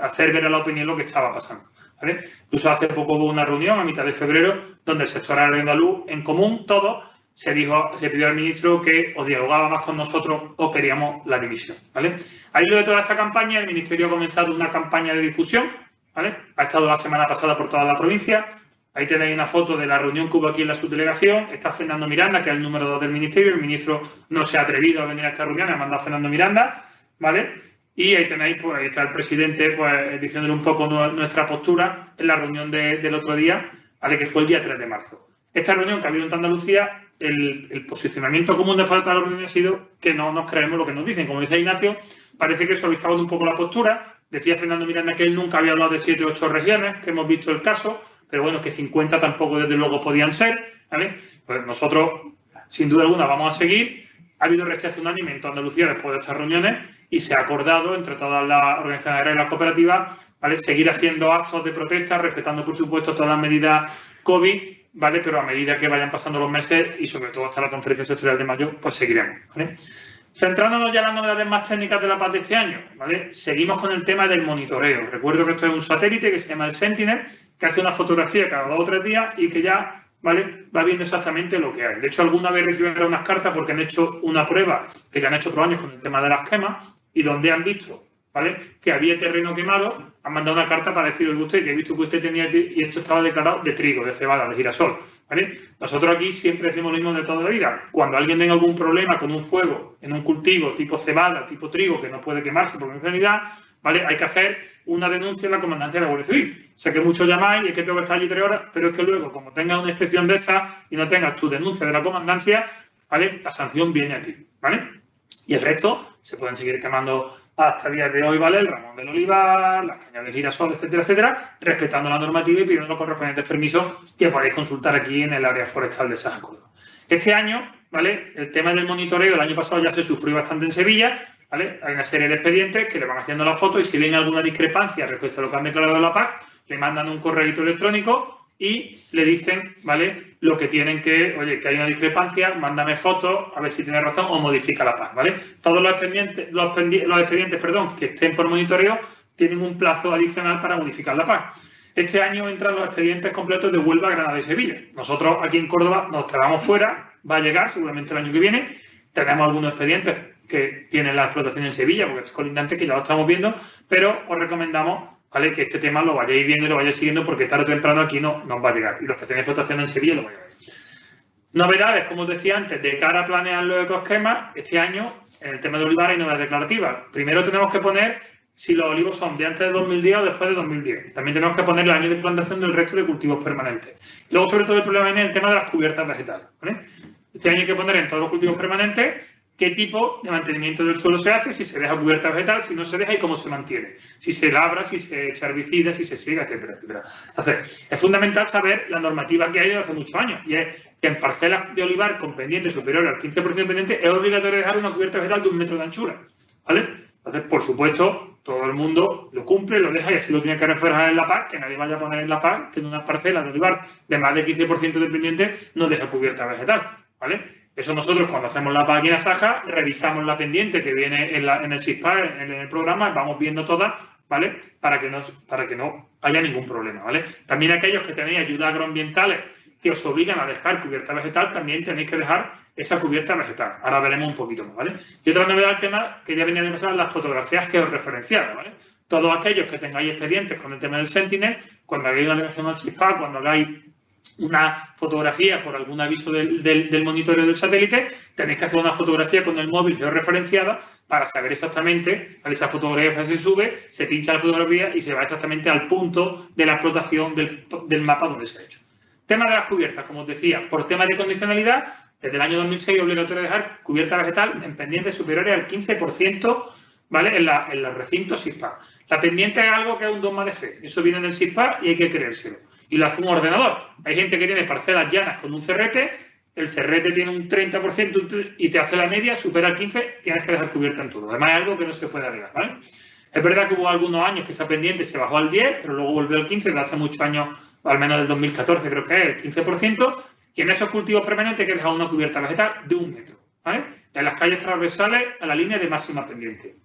hacer ver a la opinión lo que estaba pasando, ¿vale? Incluso hace poco hubo una reunión a mitad de febrero donde el sector agrario andaluz, en común, todos, se pidió al ministro que o dialogaba más con nosotros o queríamos la dimisión, ¿vale? Al hilo de toda esta campaña, el ministerio ha comenzado una campaña de difusión, ¿vale? Ha estado la semana pasada por toda la provincia. Ahí tenéis una foto de la reunión que hubo aquí en la subdelegación. Está Fernando Miranda, que es el número 2 del ministerio. El ministro no se ha atrevido a venir a esta reunión, ha mandado a Fernando Miranda, ¿vale? Y ahí tenéis, pues, ahí está el presidente, pues, diciéndole un poco nuestra postura en la reunión del otro día, ¿vale? Que fue el día 3 de marzo. Esta reunión que ha habido en Andalucía, el posicionamiento común después de toda la reunión ha sido que no nos creemos lo que nos dicen. Como dice Ignacio, parece que suavizamos un poco la postura. Decía Fernando Miranda que él nunca había hablado de 7 o 8 regiones, que hemos visto el caso, pero bueno, que 50 tampoco desde luego podían ser, ¿vale? Pues nosotros, sin duda alguna, vamos a seguir. Ha habido rechazo unánime en toda Andalucía después de estas reuniones y se ha acordado entre todas las organizaciones agrarias y las cooperativas, ¿vale? Seguir haciendo actos de protesta, respetando, por supuesto, todas las medidas COVID, ¿vale? Pero a medida que vayan pasando los meses y sobre todo hasta la conferencia sectorial de mayo, pues seguiremos, ¿vale? Centrándonos ya en las novedades más técnicas de la PAC de este año, ¿vale? Seguimos con el tema del monitoreo. Recuerdo que esto es un satélite que se llama el Sentinel, que hace una fotografía cada 2 o 3 días y que ya, ¿vale?, va viendo exactamente lo que hay. De hecho, alguna vez recibieron unas cartas porque han hecho una prueba que ya han hecho otros años con el tema de las quemas y donde han visto, ¿vale?, que había terreno quemado, han mandado una carta para decirle a usted que he visto que usted tenía y esto estaba declarado de trigo, de cebada, de girasol, ¿vale? Nosotros aquí siempre decimos lo mismo de toda la vida. Cuando alguien tenga algún problema con un fuego en un cultivo tipo cebada, tipo trigo, que no puede quemarse por incendiar, ¿vale?, hay que hacer una denuncia en la Comandancia de la Guardia Civil. Sé que muchos llamáis y es que tengo que estar allí 3 horas, pero es que luego, como tengas una inspección de estas y no tengas tu denuncia de la Comandancia, ¿vale?, la sanción viene a ti, ¿vale? Y el resto se pueden seguir quemando hasta el día de hoy, ¿vale?, el ramón del olivar, las cañas de girasol, etcétera, etcétera, respetando la normativa y pidiendo los correspondientes permisos que podéis consultar aquí en el área forestal de Saja Córdoba. Este año, ¿vale?, el tema del monitoreo, el año pasado ya se sufrió bastante en Sevilla, ¿vale? Hay una serie de expedientes que le van haciendo la foto y si ven alguna discrepancia respecto a lo que han declarado la PAC, le mandan un correo electrónico y le dicen, ¿vale?, lo que tienen que, oye, que hay una discrepancia, mándame fotos, a ver si tiene razón o modifica la PAC, ¿vale? Todos los expedientes, que estén por monitoreo tienen un plazo adicional para modificar la PAC. Este año entran los expedientes completos de Huelva, Granada y Sevilla. Nosotros aquí en Córdoba nos quedamos fuera, va a llegar seguramente el año que viene. Tenemos algunos expedientes que tienen la explotación en Sevilla, porque es colindante, que ya lo estamos viendo, pero os recomendamos, ¿vale?, que este tema lo vayáis viendo y lo vayáis siguiendo, porque tarde o temprano aquí no nos va a llegar. Y los que tenéis explotación en Sevilla lo vais a ver. Novedades, como os decía antes, de cara a planear los ecoesquemas, este año, en el tema de olivar hay novedades declarativas. Primero tenemos que poner si los olivos son de antes de 2010 o después de 2010. También tenemos que poner el año de plantación del resto de cultivos permanentes. Luego, sobre todo, el problema viene en el tema de las cubiertas vegetales, ¿vale? Este año hay que poner en todos los cultivos permanentes qué tipo de mantenimiento del suelo se hace, si se deja cubierta vegetal, si no se deja y cómo se mantiene. Si se labra, si se echa herbicida, si se siega, etcétera, etcétera. Entonces, es fundamental saber la normativa que hay desde hace muchos años, y es que en parcelas de olivar con pendiente superior al 15% de pendiente es obligatorio dejar una cubierta vegetal de 1 metro de anchura, ¿vale? Entonces, por supuesto, todo el mundo lo cumple, lo deja y así lo tiene que reflejar en la PAC, que nadie vaya a poner en la PAC que en una parcela de olivar de más del 15% de pendiente no deja cubierta vegetal, ¿vale? Eso nosotros, cuando hacemos la PAC aquí en Asaja, revisamos la pendiente que viene en el SISPA, en el programa, vamos viendo todas, ¿vale?, para que no haya ningún problema, ¿vale? También aquellos que tenéis ayudas agroambientales que os obligan a dejar cubierta vegetal, también tenéis que dejar esa cubierta vegetal. Ahora veremos un poquito más, ¿vale? Y otra novedad del tema que ya venía de pasar, las fotografías que os referenciaba, ¿vale? Todos aquellos que tengáis expedientes con el tema del Sentinel, cuando hagáis una alegación al SISPA, cuando hagáis una fotografía por algún aviso del monitoreo del satélite, tenéis que hacer una fotografía con el móvil georreferenciada para saber exactamente, esa fotografía se sube, se pincha la fotografía y se va exactamente al punto de la explotación del mapa donde se ha hecho. Tema de las cubiertas, como os decía, por tema de condicionalidad, desde el año 2006 es obligatorio dejar cubierta vegetal en pendientes superiores al 15%, ¿vale?, en los recintos SISPA. La pendiente es algo que es un dogma de fe, eso viene del SISPA y hay que creérselo. Y lo hace un ordenador. Hay gente que tiene parcelas llanas con un cerrete, el cerrete tiene un 30% y te hace la media, supera el 15%, tienes que dejar cubierta en todo. Además es algo que no se puede agregar, ¿vale? Es verdad que hubo algunos años que esa pendiente se bajó al 10%, pero luego volvió al 15%, desde hace muchos años, al menos del 2014 creo que es, el 15%, y en esos cultivos permanentes hay que dejar una cubierta vegetal de 1 metro, ¿vale?, en las calles transversales a la línea de máxima pendiente,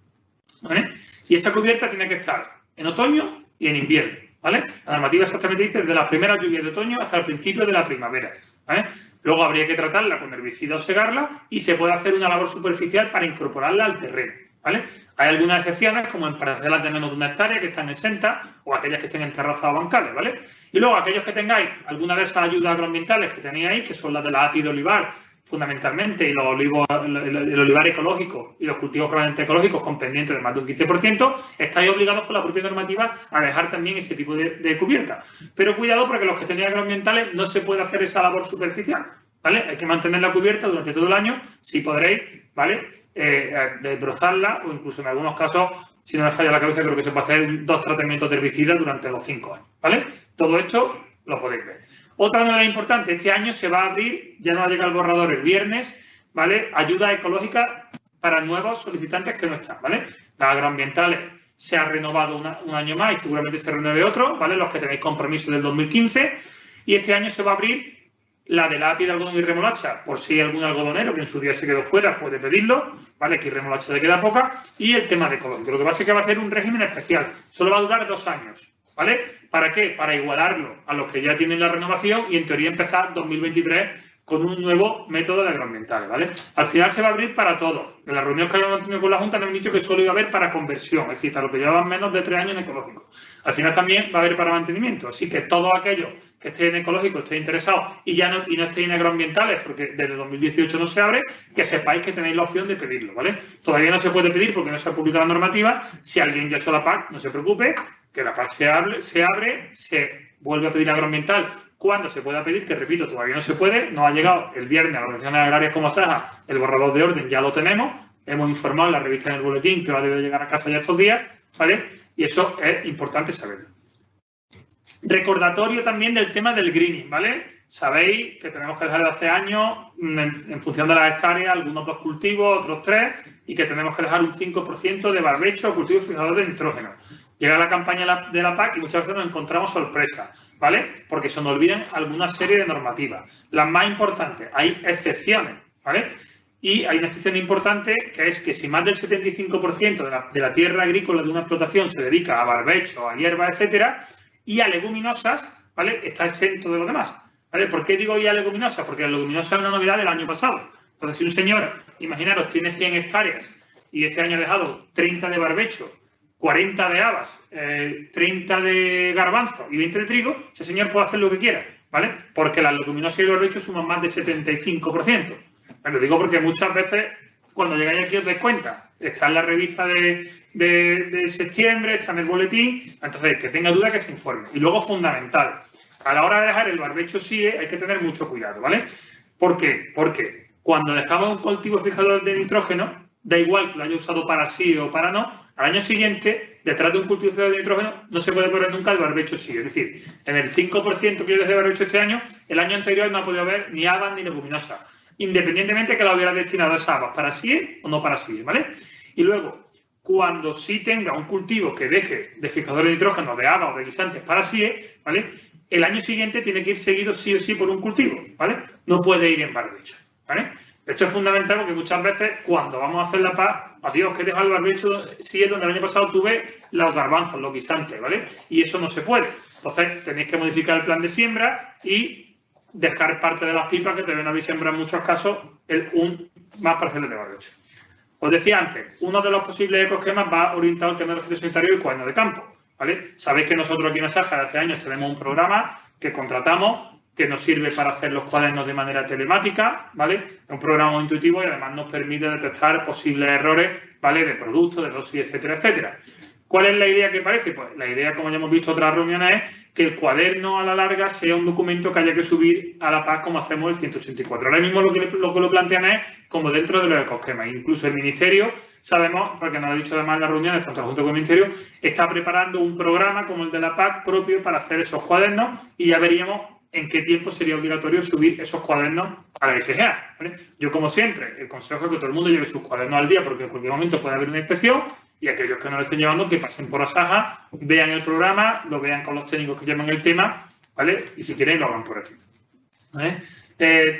¿vale? Y esa cubierta tiene que estar en otoño y en invierno, ¿vale? La normativa exactamente dice desde las primeras lluvias de otoño hasta el principio de la primavera, ¿vale? Luego habría que tratarla con herbicida o segarla y se puede hacer una labor superficial para incorporarla al terreno, ¿vale? Hay algunas excepciones, como en parcelas de menos de 1 hectárea que están exentas o aquellas que estén en terrazas o bancales, ¿vale? Y luego aquellos que tengáis alguna de esas ayudas agroambientales que tenéis ahí, que son las de la API de olivar, fundamentalmente, y el olivar ecológico y los cultivos permanentes ecológicos con pendiente de más de un 15%, estáis obligados por la propia normativa a dejar también ese tipo de cubierta. Pero cuidado, porque los que tenéis agroambientales no se puede hacer esa labor superficial, ¿vale? Hay que mantener la cubierta durante todo el año, si podréis, ¿vale?, desbrozarla o incluso en algunos casos, si no me falla la cabeza, creo que se puede hacer 2 tratamientos de herbicida durante los 5 años, ¿vale? Todo esto lo podéis ver. Otra novedad importante, este año se va a abrir, ya nos ha llegado el borrador el viernes, ¿vale?, ayuda ecológica para nuevos solicitantes que no están, ¿vale? Las agroambientales se ha renovado un año más y seguramente se renueve otro, ¿vale?, los que tenéis compromiso del 2015, y este año se va a abrir la de la API de algodón y remolacha, por si hay algún algodonero que en su día se quedó fuera, puede pedirlo, ¿vale?, que remolacha le queda poca, y el tema de ecológico. Lo que pasa es que va a ser un régimen especial, solo va a durar 2 años, ¿vale? ¿Para qué? Para igualarlo a los que ya tienen la renovación y en teoría empezar 2023 con un nuevo método de agroambientales, ¿vale? Al final se va a abrir para todos. En las reuniones que habíamos tenido con la Junta me han dicho que solo iba a haber para conversión, es decir, para los que llevaban menos de 3 años en ecológico. Al final también va a haber para mantenimiento, así que todos aquellos que estén en ecológico, estén interesados y no estén en agroambientales, porque desde 2018 no se abre, que sepáis que tenéis la opción de pedirlo, ¿vale? Todavía no se puede pedir porque no se ha publicado la normativa. Si alguien ya ha hecho la PAC, no se preocupe, que la PAC se abre, se vuelve a pedir agroambiental cuando se pueda pedir, que repito, todavía no se puede, nos ha llegado el viernes a las organizaciones agrarias como Asaja, el borrador de orden ya lo tenemos, hemos informado en la revista en el boletín que va a deber llegar a casa ya estos días, ¿vale? Y eso es importante saberlo. Recordatorio también del tema del greening, ¿vale? Sabéis que tenemos que dejar de hace años, en función de las hectáreas, algunos 2 cultivos, otros 3, y que tenemos que dejar un 5% de barbecho o cultivo fijador de nitrógeno. Llega la campaña de la PAC y muchas veces nos encontramos sorpresas, ¿vale? Porque se nos olvidan alguna serie de normativas. Las más importantes, hay excepciones, ¿vale? Y hay una excepción importante que es que si más del 75% de la tierra agrícola de una explotación se dedica a barbecho, a hierbas, etcétera, y a leguminosas, ¿vale? Está exento de lo demás, ¿vale? ¿Por qué digo y a leguminosas? Porque la leguminosa es una novedad del año pasado. Entonces, si un señor, imaginaros, tiene 100 hectáreas y este año ha dejado 30 de barbecho, 40 de habas, 30 de garbanzo y 20 de trigo, ese señor puede hacer lo que quiera, ¿vale? Porque las leguminosas y el barbecho suman más del 75%. Lo digo porque muchas veces, cuando llegáis aquí os dais cuenta, está en la revista de septiembre, está en el boletín, entonces que tenga duda que se informe. Y luego, fundamental, a la hora de dejar el barbecho SIE hay que tener mucho cuidado, ¿vale? ¿Por qué? Porque cuando dejamos un cultivo fijador de nitrógeno, da igual que lo haya usado para sí o para no, al año siguiente, detrás de un cultivo fijador de nitrógeno, no se puede poner nunca el barbecho SIE. Es decir, en el 5% que yo dejé de barbecho este año, el año anterior no ha podido haber ni habas ni leguminosas, independientemente que la hubiera destinado a esas habas, para SIE o no para SIE, ¿vale? Y luego, cuando sí tenga un cultivo que deje de fijador de nitrógeno, de habas o de guisantes para SIE, ¿vale? El año siguiente tiene que ir seguido sí o sí por un cultivo, ¿vale? No puede ir en barbecho, ¿vale? Esto es fundamental porque muchas veces cuando vamos a hacer la PAC, adiós, que he dejado el barbecho sí es donde el año pasado tuve los garbanzos, los guisantes, ¿vale? Y eso no se puede. Entonces tenéis que modificar el plan de siembra y dejar parte de las pipas que deben haber sembrado en muchos casos más parcelas de barbecho. Os decía antes, uno de los posibles ecoesquemas va orientado al tema del fitosanitario y el cuaderno de campo, ¿vale? Sabéis que nosotros aquí en Asaja hace años tenemos un programa que contratamos que nos sirve para hacer los cuadernos de manera telemática, ¿vale? Es un programa muy intuitivo y además nos permite detectar posibles errores, ¿vale? De productos, de dosis, etcétera, etcétera. ¿Cuál es la idea que parece? Pues la idea, como ya hemos visto en otras reuniones, es que el cuaderno a la larga sea un documento que haya que subir a la PAC como hacemos el 184. Ahora mismo lo que lo plantean es como dentro de los ecoesquemas. Incluso el Ministerio, sabemos, porque nos ha dicho además en las reuniones, tanto junto con el Ministerio, está preparando un programa como el de la PAC propio para hacer esos cuadernos y ya veríamos en qué tiempo sería obligatorio subir esos cuadernos a la SGA, ¿vale? Yo, como siempre, el consejo es que todo el mundo lleve sus cuadernos al día porque en cualquier momento puede haber una inspección y aquellos que no lo estén llevando, que pasen por Asaja, vean el programa, lo vean con los técnicos que llevan el tema, ¿vale? Y si quieren, lo hagan por aquí, ¿vale?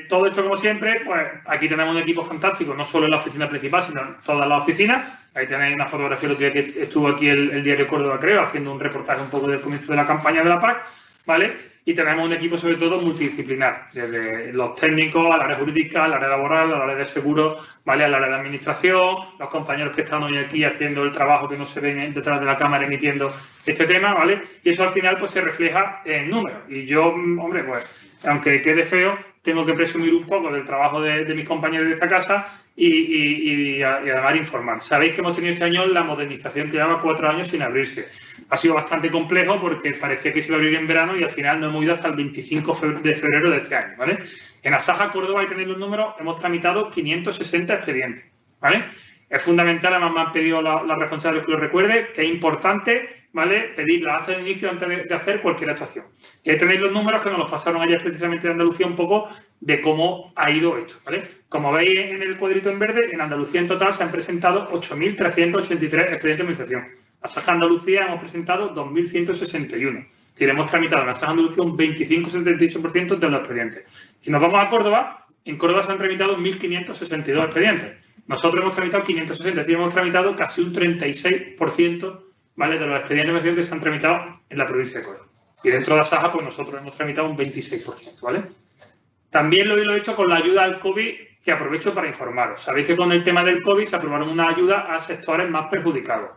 Todo esto, como siempre, pues aquí tenemos un equipo fantástico, no solo en la oficina principal, sino en todas las oficinas. Ahí tenéis una fotografía del día que estuvo aquí el Diario Córdoba, creo, haciendo un reportaje un poco del comienzo de la campaña de la PAC, ¿vale? Y tenemos un equipo, sobre todo, multidisciplinar, desde los técnicos, al área jurídica, al área laboral, al área de seguros, ¿vale? Al área de administración, los compañeros que están hoy aquí haciendo el trabajo que no se ven detrás de la cámara emitiendo este tema, ¿vale? Y eso al final pues se refleja en números. Y yo, hombre, pues, aunque quede feo, tengo que presumir un poco del trabajo de mis compañeros de esta casa y además informar. Sabéis que hemos tenido este año la modernización que llevaba 4 años sin abrirse. Ha sido bastante complejo porque parecía que se iba a abrir en verano y al final no hemos ido hasta el 25 de febrero de este año, ¿vale? En Asaja, Córdoba, ahí tenéis los números, hemos tramitado 560 expedientes, ¿vale? Es fundamental, además me han pedido los responsables que lo recuerde, que es importante, ¿vale? Pedir la acta de inicio antes de hacer cualquier actuación. Y ahí tenéis los números que nos los pasaron ayer precisamente de Andalucía un poco de cómo ha ido esto, ¿vale? Como veis en el cuadrito en verde, en Andalucía en total se han presentado 8.383 expedientes de administración. Asaja Andalucía hemos presentado 2.161. Es decir, hemos tramitado en Asaja Andalucía un 25,78% de los expedientes. Si nos vamos a Córdoba, en Córdoba se han tramitado 1.562 expedientes. Nosotros hemos tramitado 560, es decir, hemos tramitado casi un 36%, ¿vale?, de los expedientes de administración que se han tramitado en la provincia de Córdoba. Y dentro de Asaja, pues nosotros hemos tramitado un 26%, ¿vale? También lo he hecho con la ayuda al COVID, que aprovecho para informaros. Sabéis que con el tema del COVID se aprobaron una ayuda a sectores más perjudicados,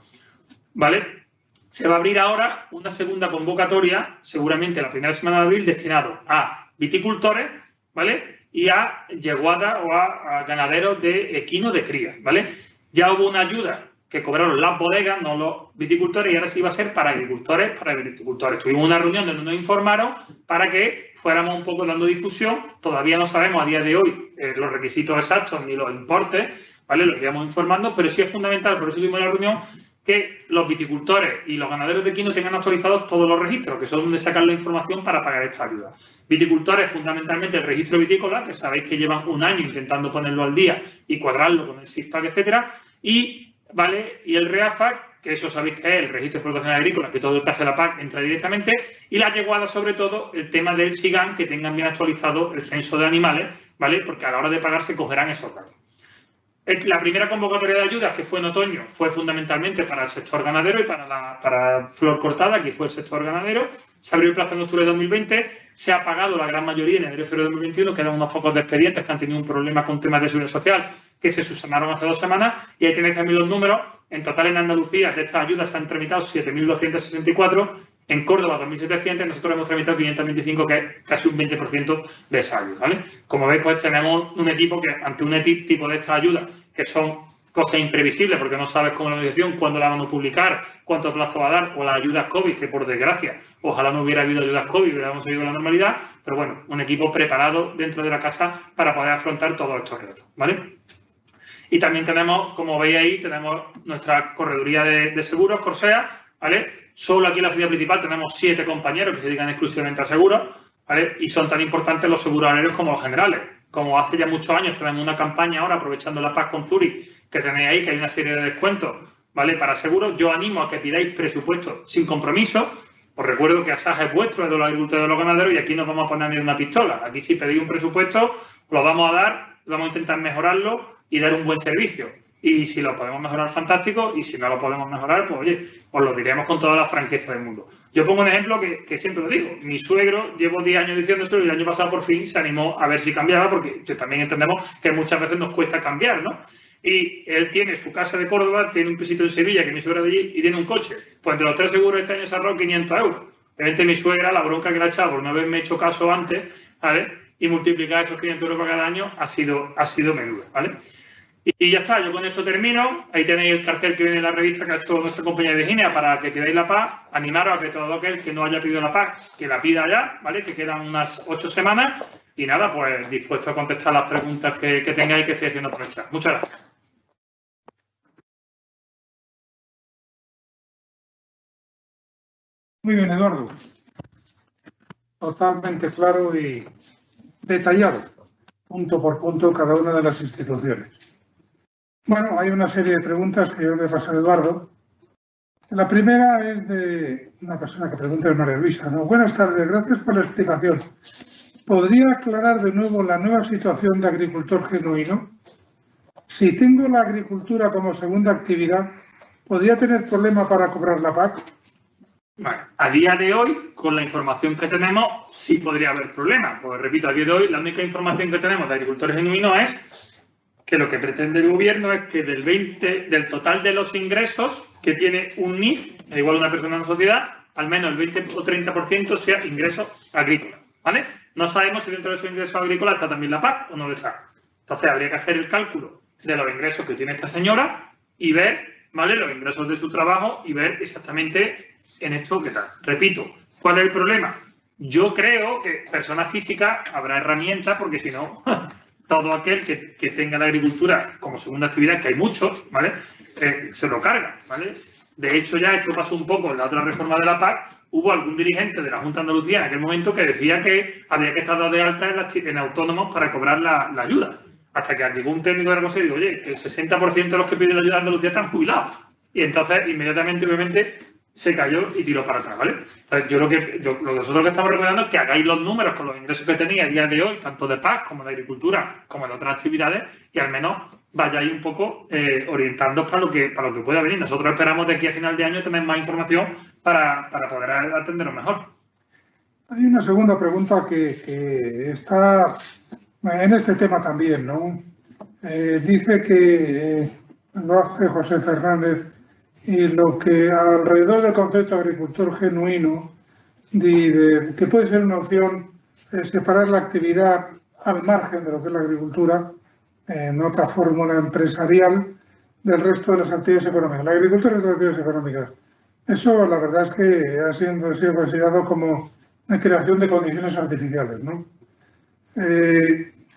¿vale? Se va a abrir ahora una segunda convocatoria, seguramente la primera semana de abril, destinado a viticultores, ¿vale?, y a yeguadas o a ganaderos de equino de cría, ¿vale? Ya hubo una ayuda que cobraron las bodegas, no los viticultores, y ahora sí va a ser para agricultores, para viticultores. Tuvimos una reunión donde nos informaron para que fuéramos un poco dando difusión. Todavía no sabemos a día de hoy los requisitos exactos ni los importes, ¿vale? Lo iríamos informando, pero sí es fundamental, por eso tuvimos la reunión, que los viticultores y los ganaderos de equino tengan actualizados todos los registros, que son donde sacan la información para pagar esta ayuda. Viticultores, fundamentalmente el registro vitícola, que sabéis que llevan un año intentando ponerlo al día y cuadrarlo con el SIFPAC, etcétera, y, ¿vale?, y el REAFAC, que eso sabéis que es el registro de explotaciones agrícolas, que todo el que hace la PAC entra directamente, y la yeguada, sobre todo, el tema del SIGAN, que tengan bien actualizado el censo de animales, ¿vale? Porque a la hora de pagar se cogerán esos datos. La primera convocatoria de ayudas, que fue en otoño, fue fundamentalmente para el sector ganadero y para flor cortada, que fue el sector ganadero. Se abrió el plazo en octubre de 2020, se ha pagado la gran mayoría en enero y febrero de 2021, quedan unos pocos de expedientes que han tenido un problema con temas de seguridad social que se subsanaron hace 2 semanas, y ahí tenéis también los números. En total en Andalucía de estas ayudas se han tramitado 7.264, en Córdoba 2.700, nosotros hemos tramitado 525, que es casi un 20% de esas ayudas, ¿vale? Como veis, pues tenemos un equipo que ante un tipo de estas ayudas, que son cosas imprevisibles, porque no sabes cómo la organización, cuándo la vamos a publicar, cuánto plazo va a dar, o las ayudas COVID, que por desgracia, ojalá no hubiera habido ayudas COVID, hubiéramos seguido la normalidad, pero bueno, un equipo preparado dentro de la casa para poder afrontar todos estos retos, ¿vale? Y también tenemos, como veis ahí, tenemos nuestra correduría de seguros, Corsea, ¿vale? Solo aquí en la oficina principal tenemos 7 compañeros que se dedican exclusivamente a seguros, ¿vale? Y son tan importantes los seguros aéreos como los generales. Como hace ya muchos años tenemos una campaña ahora, aprovechando la PAC con Zurich, que tenéis ahí, que hay una serie de descuentos, ¿vale? Para seguros, yo animo a que pidáis presupuestos sin compromiso. Os recuerdo que ASAJ es vuestro, es de los agricultores y de los ganaderos, y aquí no vamos a poner ni una pistola. Aquí si pedís un presupuesto, lo vamos a dar, vamos a intentar mejorarlo y dar un buen servicio. Y si lo podemos mejorar, fantástico, y si no lo podemos mejorar, pues oye, os lo diremos con toda la franqueza del mundo. Yo pongo un ejemplo que siempre lo digo. Mi suegro, llevo 10 años diciéndolo, y el año pasado por fin se animó a ver si cambiaba, porque también entendemos que muchas veces nos cuesta cambiar, ¿no? Y él tiene su casa de Córdoba, tiene un pisito en Sevilla, que mi suegra de allí, y tiene un coche. Pues entre los 3 seguros este año se ha ahorrado 500 euros. Obviamente mi suegra, la bronca que le ha echado por no haberme hecho caso antes, ¿vale? Y multiplicar esos 500 euros para cada año ha sido menuda, ¿vale? Y ya está, yo con esto termino. Ahí tenéis el cartel que viene en la revista, que es toda nuestra compañía de Virginia, para que queráis la PAC. Animaros a que todo aquel que no haya pedido la PAC, que la pida ya, ¿vale? Que quedan unas 8 semanas. Y nada, pues dispuesto a contestar las preguntas que tengáis, que estoy haciendo por el chat. Muchas gracias. Muy bien, Eduardo. Totalmente claro y detallado, punto por punto, cada una de las instituciones. Bueno, hay una serie de preguntas que yo le voy a pasar a Eduardo. La primera es de una persona que pregunta, es María Luisa, ¿no? Buenas tardes, gracias por la explicación. ¿Podría aclarar de nuevo la nueva situación de agricultor genuino? Si tengo la agricultura como segunda actividad, ¿podría tener problema para cobrar la PAC? Bueno, a día de hoy, con la información que tenemos, sí podría haber problemas. Pues repito, a día de hoy, la única información que tenemos de agricultores genuinos es que lo que pretende el gobierno es que del total de los ingresos que tiene un NIF, da igual una persona en una sociedad, al menos el 20 o 30% sea ingresos agrícolas, ¿vale? No sabemos si dentro de esos ingresos agrícolas está también la PAC o no lo está. Entonces, habría que hacer el cálculo de los ingresos que tiene esta señora y ver, ¿vale?, los ingresos de su trabajo y ver exactamente en esto qué tal. Repito, ¿cuál es el problema? Yo creo que persona física habrá herramientas, porque si no, todo aquel que tenga la agricultura como segunda actividad, que hay muchos, ¿vale?, se lo carga, ¿vale? De hecho, ya esto pasó un poco en la otra reforma de la PAC. Hubo algún dirigente de la Junta de Andalucía en aquel momento que decía que había que estar dado de alta en autónomos para cobrar la ayuda. Hasta que llegó un técnico de la cosa y dijo, oye, el 60% de los que piden la ayuda de Andalucía están jubilados. Y entonces, inmediatamente, obviamente, se cayó y tiró para atrás, ¿vale? Entonces, lo que nosotros que estamos recomendando es que hagáis los números con los ingresos que tenéis a día de hoy, tanto de PAC como de agricultura, como de otras actividades, y al menos vayáis un poco orientándoos para lo que pueda venir. Nosotros esperamos de aquí a final de año tener más información para poder atenderos mejor. Hay una segunda pregunta que está en este tema también, ¿no? Dice que lo hace José Fernández, y lo que alrededor del concepto de agricultor genuino, que puede ser una opción separar la actividad al margen de lo que es la agricultura, en otra fórmula empresarial, del resto de las actividades económicas. La agricultura y otras actividades económicas. Eso, la verdad es que ha sido considerado como la creación de condiciones artificiales, ¿no?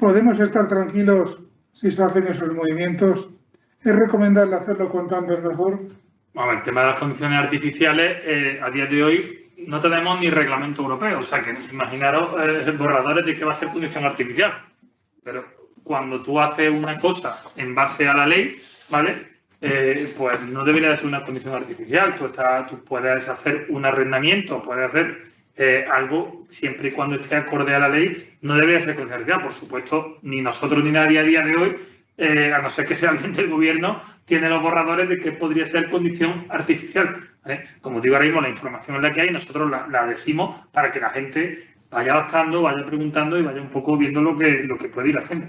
¿Podemos estar tranquilos si se hacen esos movimientos? ¿Es recomendable hacerlo cuanto antes mejor? Bueno, el tema de las condiciones artificiales, a día de hoy no tenemos ni reglamento europeo. O sea, que imaginaros borradores de qué va a ser condición artificial. Pero cuando tú haces una cosa en base a la ley, ¿vale?, pues no debería de ser una condición artificial. Tú puedes hacer un arrendamiento, puedes hacer algo siempre y cuando esté acorde a la ley, no debería ser condición artificial. Por supuesto, ni nosotros ni nadie a día de hoy, a no ser que sea alguien del gobierno, tiene los borradores de que podría ser condición artificial, ¿vale? Como digo, ahora mismo la información es la que hay, nosotros la decimos para que la gente vaya adaptando, vaya preguntando y vaya un poco viendo lo que puede ir haciendo.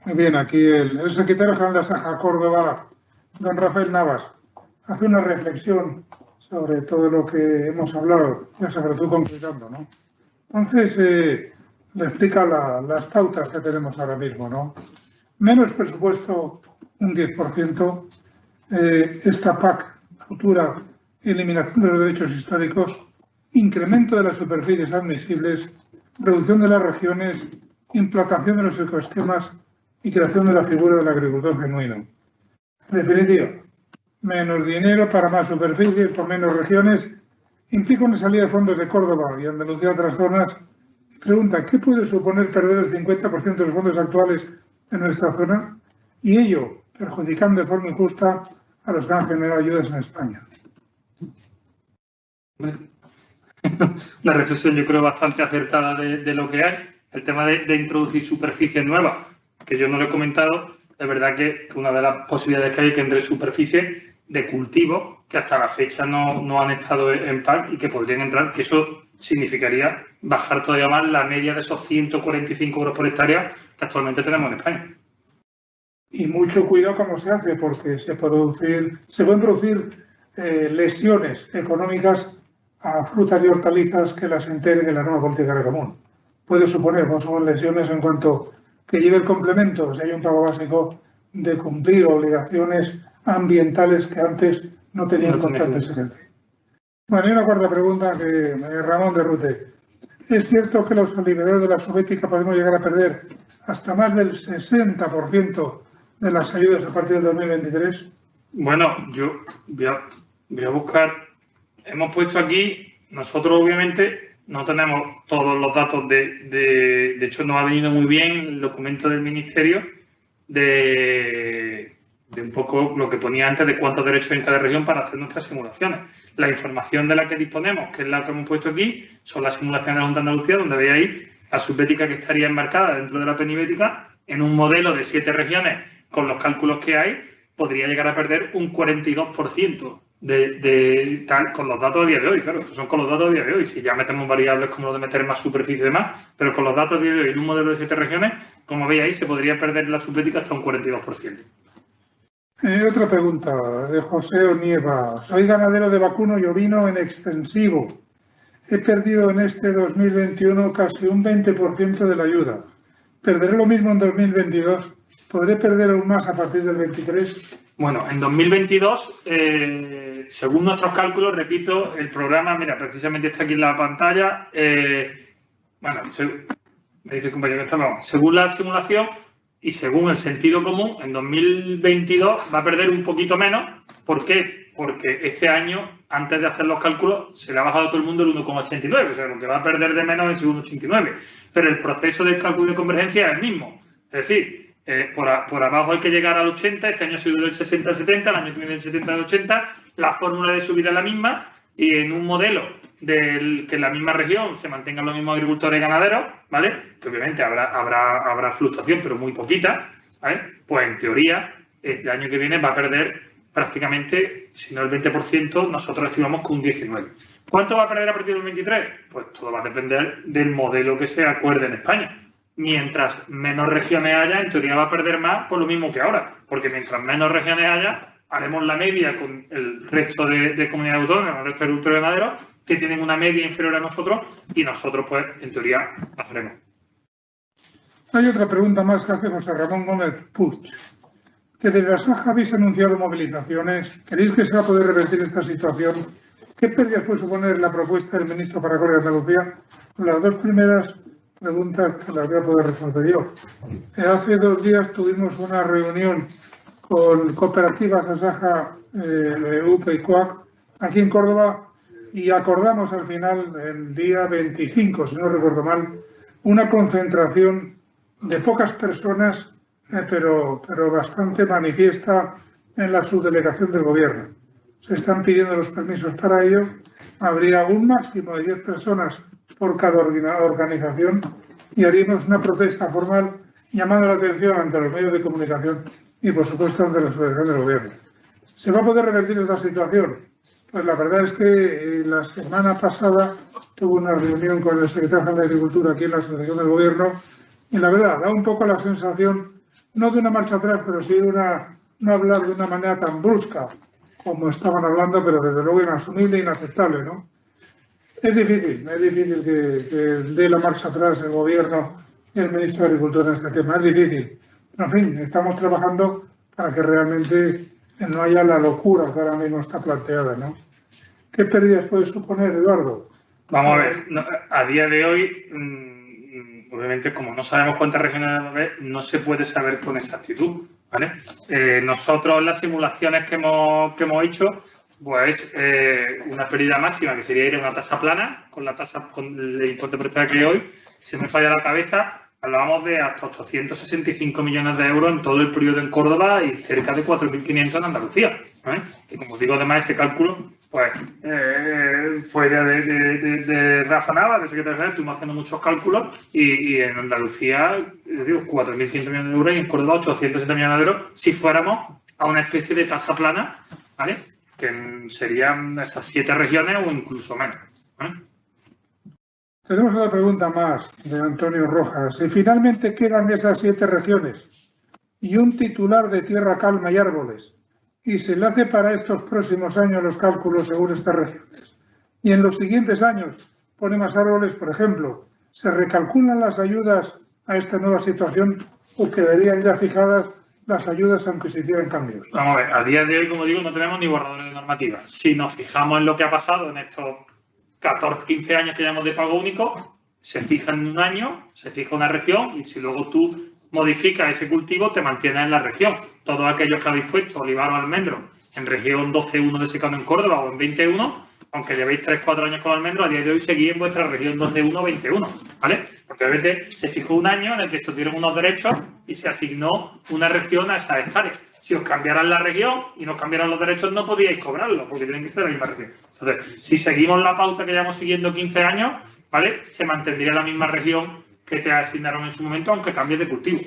Muy bien, aquí el secretario general de Asaja Córdoba, don Rafael Navas, hace una reflexión sobre todo lo que hemos hablado, ya sabrás tú concretando, ¿no? Entonces, le explica las pautas que tenemos ahora mismo, ¿no? Menos presupuesto, un 10%, esta PAC futura, eliminación de los derechos históricos, incremento de las superficies admisibles, reducción de las regiones, implantación de los ecoesquemas y creación de la figura del agricultor genuino. En definitiva, menos dinero para más superficies, por menos regiones, implica una salida de fondos de Córdoba y Andalucía a otras zonas. Y pregunta, ¿qué puede suponer perder el 50% de los fondos actuales en nuestra zona? Y ello perjudicando de forma injusta a los que han generado ayudas en España. Una reflexión, yo creo, bastante acertada de lo que hay. El tema de introducir superficies nuevas, que yo no lo he comentado, es verdad que una de las posibilidades que hay es que entre superficies de cultivo que hasta la fecha no han estado en PAC y que podrían entrar, que eso significaría bajar todavía más la media de esos 145 euros por hectárea que actualmente tenemos en España. Y mucho cuidado cómo se hace, porque se pueden producir lesiones económicas a frutas y hortalizas que las integren en la nueva política común. Puede suponer, no son lesiones en cuanto que lleve el complemento, si hay un pago básico, de cumplir obligaciones ambientales que antes no tenían constante exigencia. Bueno, y una cuarta pregunta que Ramón de Rute. ¿Es cierto que los olivereros de la Subbética podemos llegar a perder hasta más del 60% de las ayudas a partir del 2023? Bueno, yo voy a buscar. Hemos puesto aquí, nosotros obviamente no tenemos todos los datos de hecho nos ha venido muy bien el documento del Ministerio de un poco lo que ponía antes de cuántos derechos hay en cada región para hacer nuestras simulaciones. La información de la que disponemos, que es la que hemos puesto aquí, son las simulaciones de la Junta de Andalucía, donde veis ahí la subbética que estaría enmarcada dentro de la penibética en un modelo de 7 regiones con los cálculos que hay, podría llegar a perder un 42% de tal, con los datos a día de hoy. Claro, estos son con los datos a día de hoy. Si ya metemos variables como lo de meter más superficie y demás, pero con los datos a día de hoy en un modelo de 7 regiones, como veis ahí, se podría perder la subbética hasta un 42%. Otra pregunta de José Onieva. Soy ganadero de vacuno y ovino en extensivo. He perdido en este 2021 casi un 20% de la ayuda. ¿Perderé lo mismo en 2022? ¿Podré perder aún más a partir del 23? Bueno, en 2022, según nuestros cálculos, repito, el programa, mira, precisamente está aquí en la pantalla. Bueno, me dice el compañero que está, según la simulación y según el sentido común, en 2022 va a perder un poquito menos. ¿Por qué? Porque este año, antes de hacer los cálculos, se le ha bajado a todo el mundo el 1,89, o sea, lo que va a perder de menos es el 1,89. Pero el proceso de cálculo de convergencia es el mismo. Es decir, por abajo hay que llegar al 80, este año ha sido del 60 al 70, el año que viene del 70 al 80, la fórmula de subida es la misma y en un modelo que en la misma región se mantengan los mismos agricultores y ganaderos, ¿vale? Que obviamente habrá fluctuación, pero muy poquita, ¿vale? Pues en teoría, el año que viene va a perder prácticamente, si no el 20%, nosotros estimamos que un 19%. ¿Cuánto va a perder a partir del 23? Pues todo va a depender del modelo que se acuerde en España. Mientras menos regiones haya, en teoría va a perder más por lo mismo que ahora, porque mientras menos regiones haya, haremos la media con el resto de comunidades autónomas, el resto de agricultores ganaderos, que tienen una media inferior a nosotros, y nosotros, pues, en teoría, la haremos. Hay otra pregunta más que hace José Ramón Gómez Puig, que desde Asaja habéis anunciado movilizaciones. ¿Queréis que se va a poder revertir esta situación? ¿Qué pérdidas puede suponer la propuesta del ministro para Córdoba y Andalucía? Las dos primeras preguntas que las voy a poder resolver yo. Hace 2 días tuvimos una reunión con cooperativas Asaja, UPE y COAC aquí en Córdoba y acordamos al final, el día 25, si no recuerdo mal, una concentración de pocas personas, pero bastante manifiesta en la subdelegación del Gobierno. Se están pidiendo los permisos para ello. Habría un máximo de 10 personas por cada organización y haríamos una protesta formal llamando la atención ante los medios de comunicación y, por supuesto, ante la subdelegación del Gobierno. ¿Se va a poder revertir esta situación? Pues la verdad es que la semana pasada tuve una reunión con el secretario general de Agricultura aquí en la subdelegación del Gobierno y la verdad da un poco la sensación, no de una marcha atrás, pero sí de no hablar de una manera tan brusca como estaban hablando, pero desde luego inasumible e inaceptable, ¿no? Es difícil que dé la marcha atrás el Gobierno y el ministro de Agricultura en este tema, es difícil. Pero, en fin, estamos trabajando para que realmente no haya la locura que ahora mismo está planteada, ¿no? ¿Qué pérdidas puede suponer, Eduardo? Vamos a ver, a día de hoy, obviamente, como no sabemos cuántas regiones va a haber, no se puede saber con exactitud, ¿vale? Nosotros, las simulaciones que hemos hecho, pues una pérdida máxima que sería ir a una tasa plana, con el importe prestado que hay hoy, si me falla la cabeza, hablábamos de hasta 865 millones de euros en todo el periodo en Córdoba y cerca de 4.500 en Andalucía, ¿eh? Y como digo, además, ese cálculo pues fue de Rafa Nava, de secretario general, estuvimos haciendo muchos cálculos y en Andalucía, digo, 4.100 millones de euros y en Córdoba 860 millones de euros si fuéramos a una especie de tasa plana, ¿vale? Que serían esas 7 regiones o incluso menos, ¿eh? Tenemos otra pregunta más de Antonio Rojas. Si finalmente quedan esas 7 regiones y un titular de tierra calma y árboles, y se le hace para estos próximos años los cálculos según estas regiones, y en los siguientes años pone más árboles, por ejemplo, ¿se recalculan las ayudas a esta nueva situación o quedarían ya fijadas las ayudas aunque se hicieran cambios? Vamos a ver, a día de hoy, como digo, no tenemos ni borradores de normativa. Si nos fijamos en lo que ha pasado en estos 14, 15 años que llevamos de pago único, se fija en un año, se fija una región y si luego tú modificas ese cultivo, te mantienes en la región. Todos aquellos que habéis puesto olivar o almendro en región 12.1 de secano en Córdoba o en 20.1, aunque llevéis 3-4 años con almendro, a día de hoy seguís en vuestra región 12.1 o 21, ¿vale? Porque obviamente se fijó un año en el que estos dieron unos derechos y se asignó una región a esas hectáreas. Si os cambiaran la región y nos cambiaran los derechos, no podíais cobrarlo, porque tienen que ser la misma región. Entonces, si seguimos la pauta que llevamos siguiendo 15 años, ¿vale? Se mantendría la misma región que te asignaron en su momento, aunque cambies de cultivo.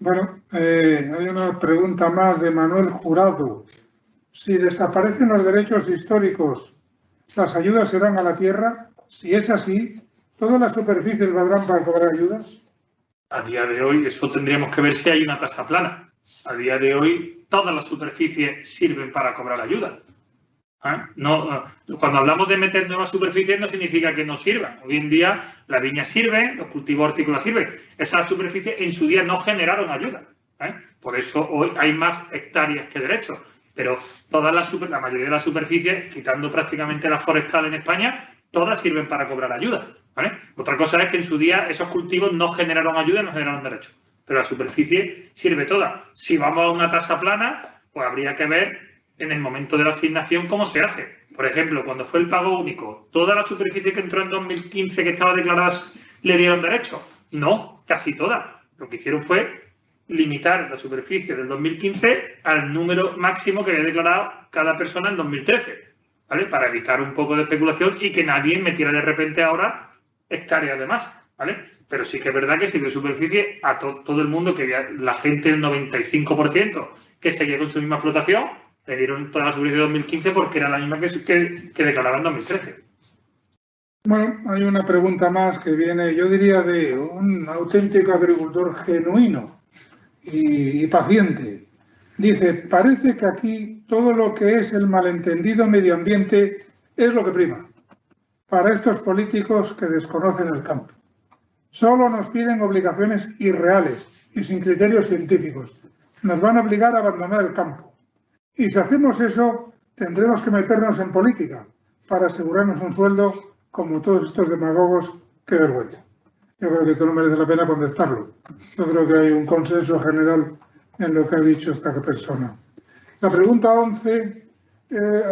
Bueno, hay una pregunta más de Manuel Jurado. Si desaparecen los derechos históricos, ¿las ayudas serán a la tierra? Si es así, ¿todas las superficies valdrán para cobrar ayudas? A día de hoy, eso tendríamos que ver si hay una tasa plana. A día de hoy, todas las superficies sirven para cobrar ayuda. No, cuando hablamos de meter nuevas superficies no significa que no sirvan. Hoy en día la viña sirve, los cultivos hortícolas sirven. Esas superficies en su día no generaron ayuda. Por eso hoy hay más hectáreas que derechos. Pero la mayoría de las superficies, quitando prácticamente la forestal en España, todas sirven para cobrar ayuda, ¿vale? Otra cosa es que en su día esos cultivos no generaron ayuda y no generaron derechos. Pero la superficie sirve toda. Si vamos a una tasa plana, pues habría que ver en el momento de la asignación cómo se hace. Por ejemplo, cuando fue el pago único, ¿toda la superficie que entró en 2015 que estaba declarada le dieron derecho? No, casi toda. Lo que hicieron fue limitar la superficie del 2015 al número máximo que había declarado cada persona en 2013, ¿vale? Para evitar un poco de especulación y que nadie metiera de repente ahora hectáreas de más, ¿vale? Pero sí que es verdad que sirve superficie a todo el mundo, que la gente, el 95%, que seguía con su misma explotación, le dieron toda la superficie de 2015 porque era la misma que declaraba en 2013. Bueno, hay una pregunta más que viene, yo diría, de un auténtico agricultor genuino y paciente. Dice, parece que aquí todo lo que es el malentendido medio ambiente es lo que prima para estos políticos que desconocen el campo. Solo nos piden obligaciones irreales y sin criterios científicos. Nos van a obligar a abandonar el campo. Y si hacemos eso, tendremos que meternos en política para asegurarnos un sueldo como todos estos demagogos. ¡Qué vergüenza! Yo creo que esto no merece la pena contestarlo. Yo creo que hay un consenso general en lo que ha dicho esta persona. La pregunta 11,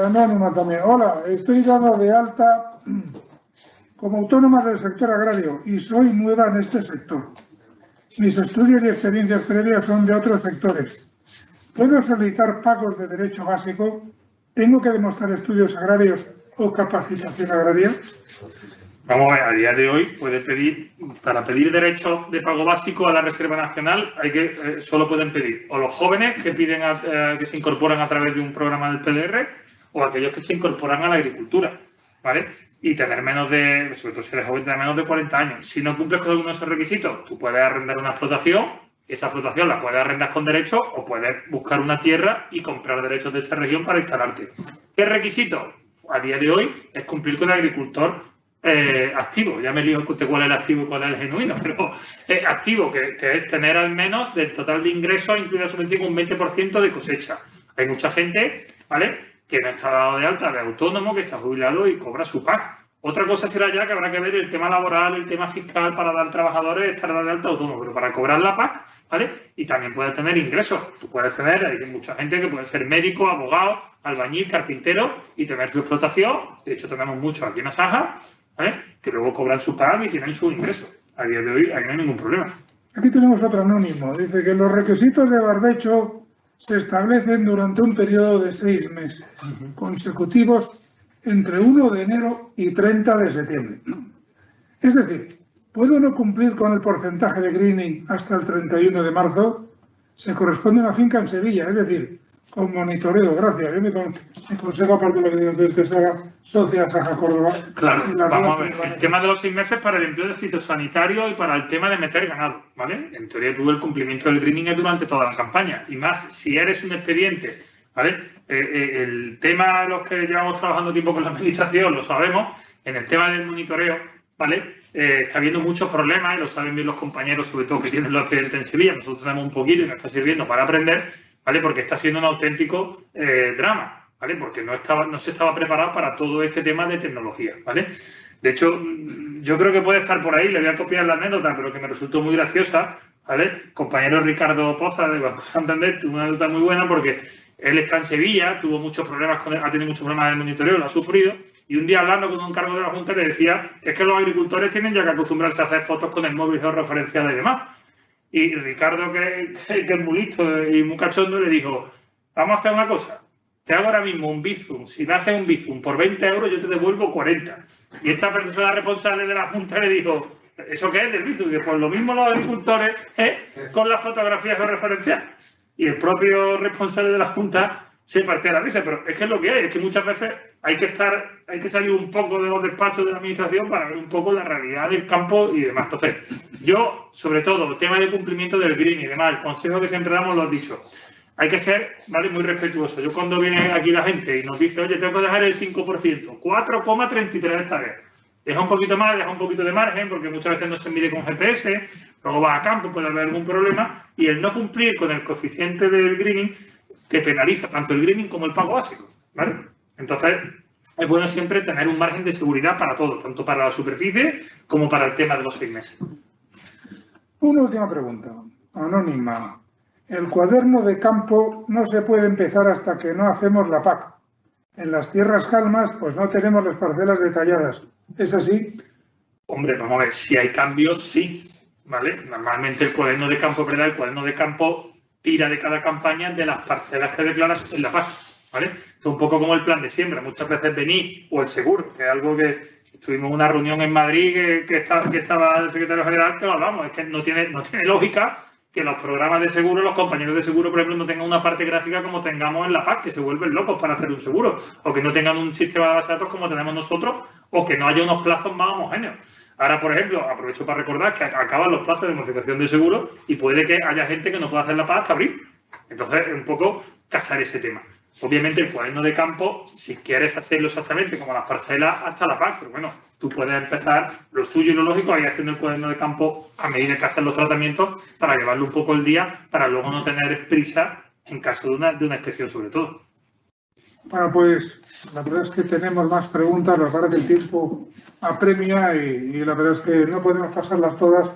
anónima también. Hola, estoy dado de alta como autónoma del sector agrario y soy nueva en este sector. Mis estudios y experiencias previas son de otros sectores. ¿Puedo solicitar pagos de derecho básico? ¿Tengo que demostrar estudios agrarios o capacitación agraria? Vamos a ver, a día de hoy puede pedir, para pedir derecho de pago básico a la Reserva Nacional, solo pueden pedir o los jóvenes que piden que se incorporan a través de un programa del PDR o aquellos que se incorporan a la agricultura, ¿vale? Y tener sobre todo si eres joven, tener menos de 40 años. Si no cumples con alguno de esos requisitos, tú puedes arrendar una explotación, esa explotación la puedes arrendar con derecho o puedes buscar una tierra y comprar derechos de esa región para instalarte. ¿Qué requisito? A día de hoy es cumplir con el agricultor activo. Ya me elijo usted cuál es el activo y cuál es el genuino, pero activo, que es tener al menos del total de ingresos, incluida la subvención, un 20% de cosecha. Hay mucha gente, ¿vale?, que no está dado de alta de autónomo, que está jubilado y cobra su PAC. Otra cosa será ya que habrá que ver el tema laboral, el tema fiscal para dar trabajadores, estar dado de alta autónomo, pero para cobrar la PAC, ¿vale? Y también puedes tener ingresos. Tú puedes tener, hay mucha gente que puede ser médico, abogado, albañil, carpintero y tener su explotación. De hecho, tenemos muchos aquí en Asaja, ¿vale?, que luego cobran su PAC y tienen su ingreso. A día de hoy ahí no hay ningún problema. Aquí tenemos otro anónimo. Dice que los requisitos de barbecho se establecen durante un periodo de 6 meses consecutivos entre 1 de enero y 30 de septiembre. Es decir, ¿puedo no cumplir con el porcentaje de greening hasta el 31 de marzo? Se corresponde a una finca en Sevilla, es decir, con monitoreo. Gracias. Yo me consejo, aparte de lo que digo, entonces, que se haga socia Asaja Córdoba. Claro, vamos a ver. El tema de los 6 meses para el empleo de fitosanitario y para el tema de meter ganado, ¿vale? En teoría, tú el cumplimiento del greening es durante toda la campaña. Y más, si eres un expediente, ¿vale? El tema, los que llevamos trabajando tiempo con la administración, lo sabemos, en el tema del monitoreo, ¿vale? Está habiendo muchos problemas y lo saben bien los compañeros, sobre todo que tienen los expedientes en Sevilla. Nosotros tenemos un poquito y nos está sirviendo para aprender, ¿vale? Porque está siendo un auténtico drama, ¿vale? Porque no se estaba preparado para todo este tema de tecnología, ¿vale? De hecho, yo creo que puede estar por ahí, le voy a copiar la anécdota, pero que me resultó muy graciosa, ¿vale? Compañero Ricardo Poza de Banco Santander tuvo una anécdota muy buena porque él está en Sevilla, tuvo muchos problemas ha tenido muchos problemas en el monitoreo, lo ha sufrido, y un día hablando con un cargo de la Junta le decía que es que los agricultores tienen ya que acostumbrarse a hacer fotos con el móvil georreferencial y demás. Y Ricardo, que es muy listo y muy cachondo, le dijo, vamos a hacer una cosa, te hago ahora mismo un Bizum, si me haces un Bizum por 20 euros yo te devuelvo 40. Y esta persona responsable de la Junta le dijo, ¿eso qué es del Bizum? Y pues lo mismo los agricultores con las fotografías georreferenciales. Y el propio responsable de la Junta se partía la risa, pero es que es lo que hay, es que muchas veces hay que salir un poco de los despachos de la administración para ver un poco la realidad del campo y demás. Entonces, yo, sobre todo, el tema de cumplimiento del green y demás, el consejo que siempre damos lo he dicho, hay que ser, ¿vale?, muy respetuoso. Yo cuando viene aquí la gente y nos dice, oye, tengo que dejar el 5%, 4,33 esta vez. Deja un poquito más, deja un poquito de margen, porque muchas veces no se mide con GPS, luego vas a campo, puede haber algún problema, y el no cumplir con el coeficiente del greening te penaliza tanto el greening como el pago básico, ¿vale? Entonces, es bueno siempre tener un margen de seguridad para todo, tanto para la superficie como para el tema de los 6 meses. Una última pregunta, anónima. El cuaderno de campo no se puede empezar hasta que no hacemos la PAC. En las tierras calmas, pues no tenemos las parcelas detalladas. ¿Es así? Hombre, vamos a ver, si hay cambios, sí, ¿vale? Normalmente el cuaderno de campo, ¿verdad? El cuaderno de campo tira de cada campaña de las parcelas que declaras en la PAC, ¿vale? Es un poco como el plan de siembra. Muchas veces venís, o el seguro, que es algo que tuvimos una reunión en Madrid que estaba el secretario general, que lo hablamos, es que no tiene lógica que los programas de seguro, los compañeros de seguro, por ejemplo, no tengan una parte gráfica como tengamos en la PAC, que se vuelven locos para hacer un seguro, o que no tengan un sistema de base de datos como tenemos nosotros, o que no haya unos plazos más homogéneos. Ahora, por ejemplo, aprovecho para recordar que acaban los plazos de modificación de seguro y puede que haya gente que no pueda hacer la PAC hasta abril. Entonces, un poco casar ese tema. Obviamente, el cuaderno de campo, si quieres hacerlo exactamente como las parcelas, hasta la PAC, pero bueno, tú puedes empezar, lo suyo y lo lógico, ahí haciendo el cuaderno de campo a medida que haces los tratamientos para llevarlo un poco el día, para luego no tener prisa en caso de una inspección sobre todo. Bueno, pues la verdad es que tenemos más preguntas, la verdad que el tiempo apremia y la verdad es que no podemos pasarlas todas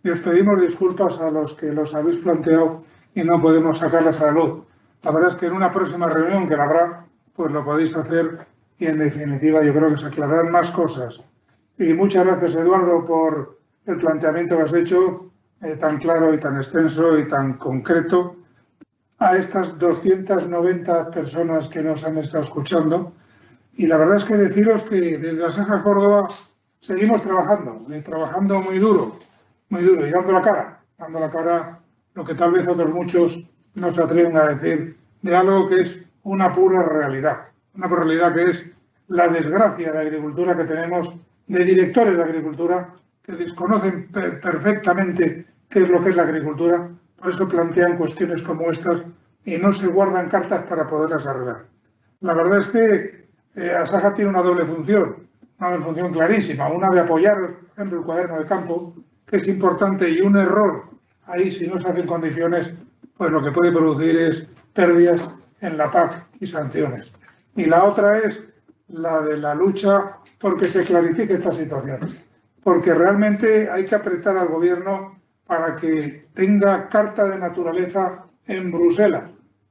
y os pedimos disculpas a los que los habéis planteado y no podemos sacarlas a la luz. La verdad es que en una próxima reunión que la habrá, pues lo podéis hacer y en definitiva yo creo que se aclararán más cosas. Y muchas gracias, Eduardo, por el planteamiento que has hecho tan claro y tan extenso y tan concreto. a estas 290 personas que nos han estado escuchando. Y la verdad es que deciros que desde Asaja Córdoba seguimos trabajando muy duro, y dando la cara, lo que tal vez otros muchos no se atreven a decir, de algo que es una pura realidad que es la desgracia de agricultura que tenemos, de directores de agricultura que desconocen perfectamente qué es lo que es la agricultura, por eso plantean cuestiones como estas y no se guardan cartas para poderlas arreglar. La verdad es que Asaja tiene una doble función clarísima, una de apoyar, por ejemplo, el cuaderno de campo, que es importante, y un error ahí, si no se hacen condiciones, pues lo que puede producir es pérdidas en la PAC y sanciones. Y la otra es la de la lucha porque se clarifique esta situación, porque realmente hay que apretar al gobierno para que tenga carta de naturaleza en Bruselas,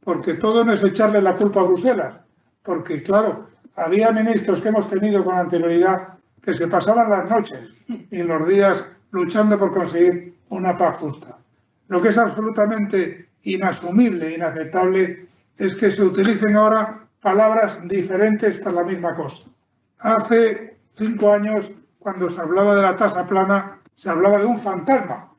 porque todo no es echarle la culpa a Bruselas, porque claro, había ministros que hemos tenido con anterioridad que se pasaban las noches y los días luchando por conseguir una paz justa. Lo que es absolutamente inasumible e inaceptable es que se utilicen ahora palabras diferentes para la misma cosa. Hace 5 años, cuando se hablaba de la tasa plana, se hablaba de un fantasma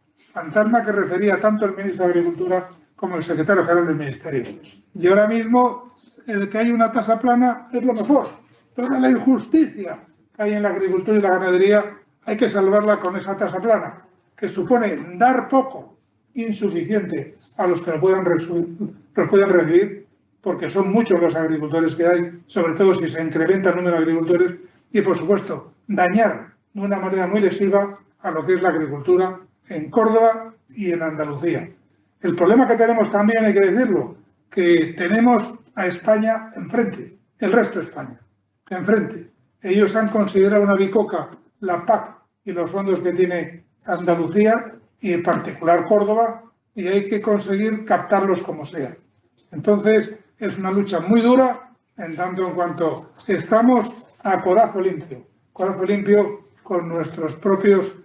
que refería tanto el ministro de Agricultura como el secretario general del Ministerio. Y ahora mismo, el que hay una tasa plana es lo mejor. Toda la injusticia que hay en la agricultura y la ganadería hay que salvarla con esa tasa plana, que supone dar poco, insuficiente, a los que lo puedan recibir, porque son muchos los agricultores que hay, sobre todo si se incrementa el número de agricultores, y por supuesto dañar de una manera muy lesiva a lo que es la agricultura en Córdoba y en Andalucía. El problema que tenemos también, hay que decirlo, que tenemos a España enfrente, el resto de España, enfrente. Ellos han considerado una bicoca la PAC y los fondos que tiene Andalucía y en particular Córdoba, y hay que conseguir captarlos como sea. Entonces, es una lucha muy dura, en tanto en cuanto estamos a codazo limpio con nuestros propios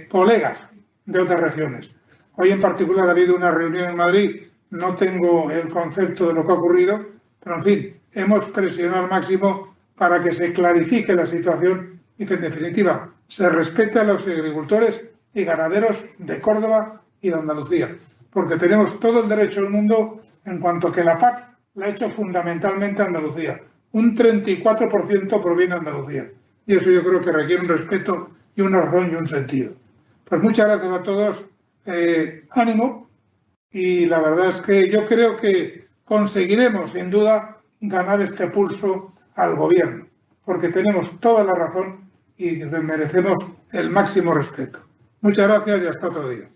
colegas de otras regiones. Hoy en particular ha habido una reunión en Madrid, no tengo el concepto de lo que ha ocurrido, pero en fin, hemos presionado al máximo para que se clarifique la situación y que en definitiva se respete a los agricultores y ganaderos de Córdoba y de Andalucía, porque tenemos todo el derecho del mundo en cuanto a que la PAC la ha hecho fundamentalmente Andalucía. Un 34% proviene de Andalucía. Y eso yo creo que requiere un respeto y una razón y un sentido. Pues muchas gracias a todos. Ánimo. Y la verdad es que yo creo que conseguiremos, sin duda, ganar este pulso al gobierno. Porque tenemos toda la razón y merecemos el máximo respeto. Muchas gracias y hasta otro día.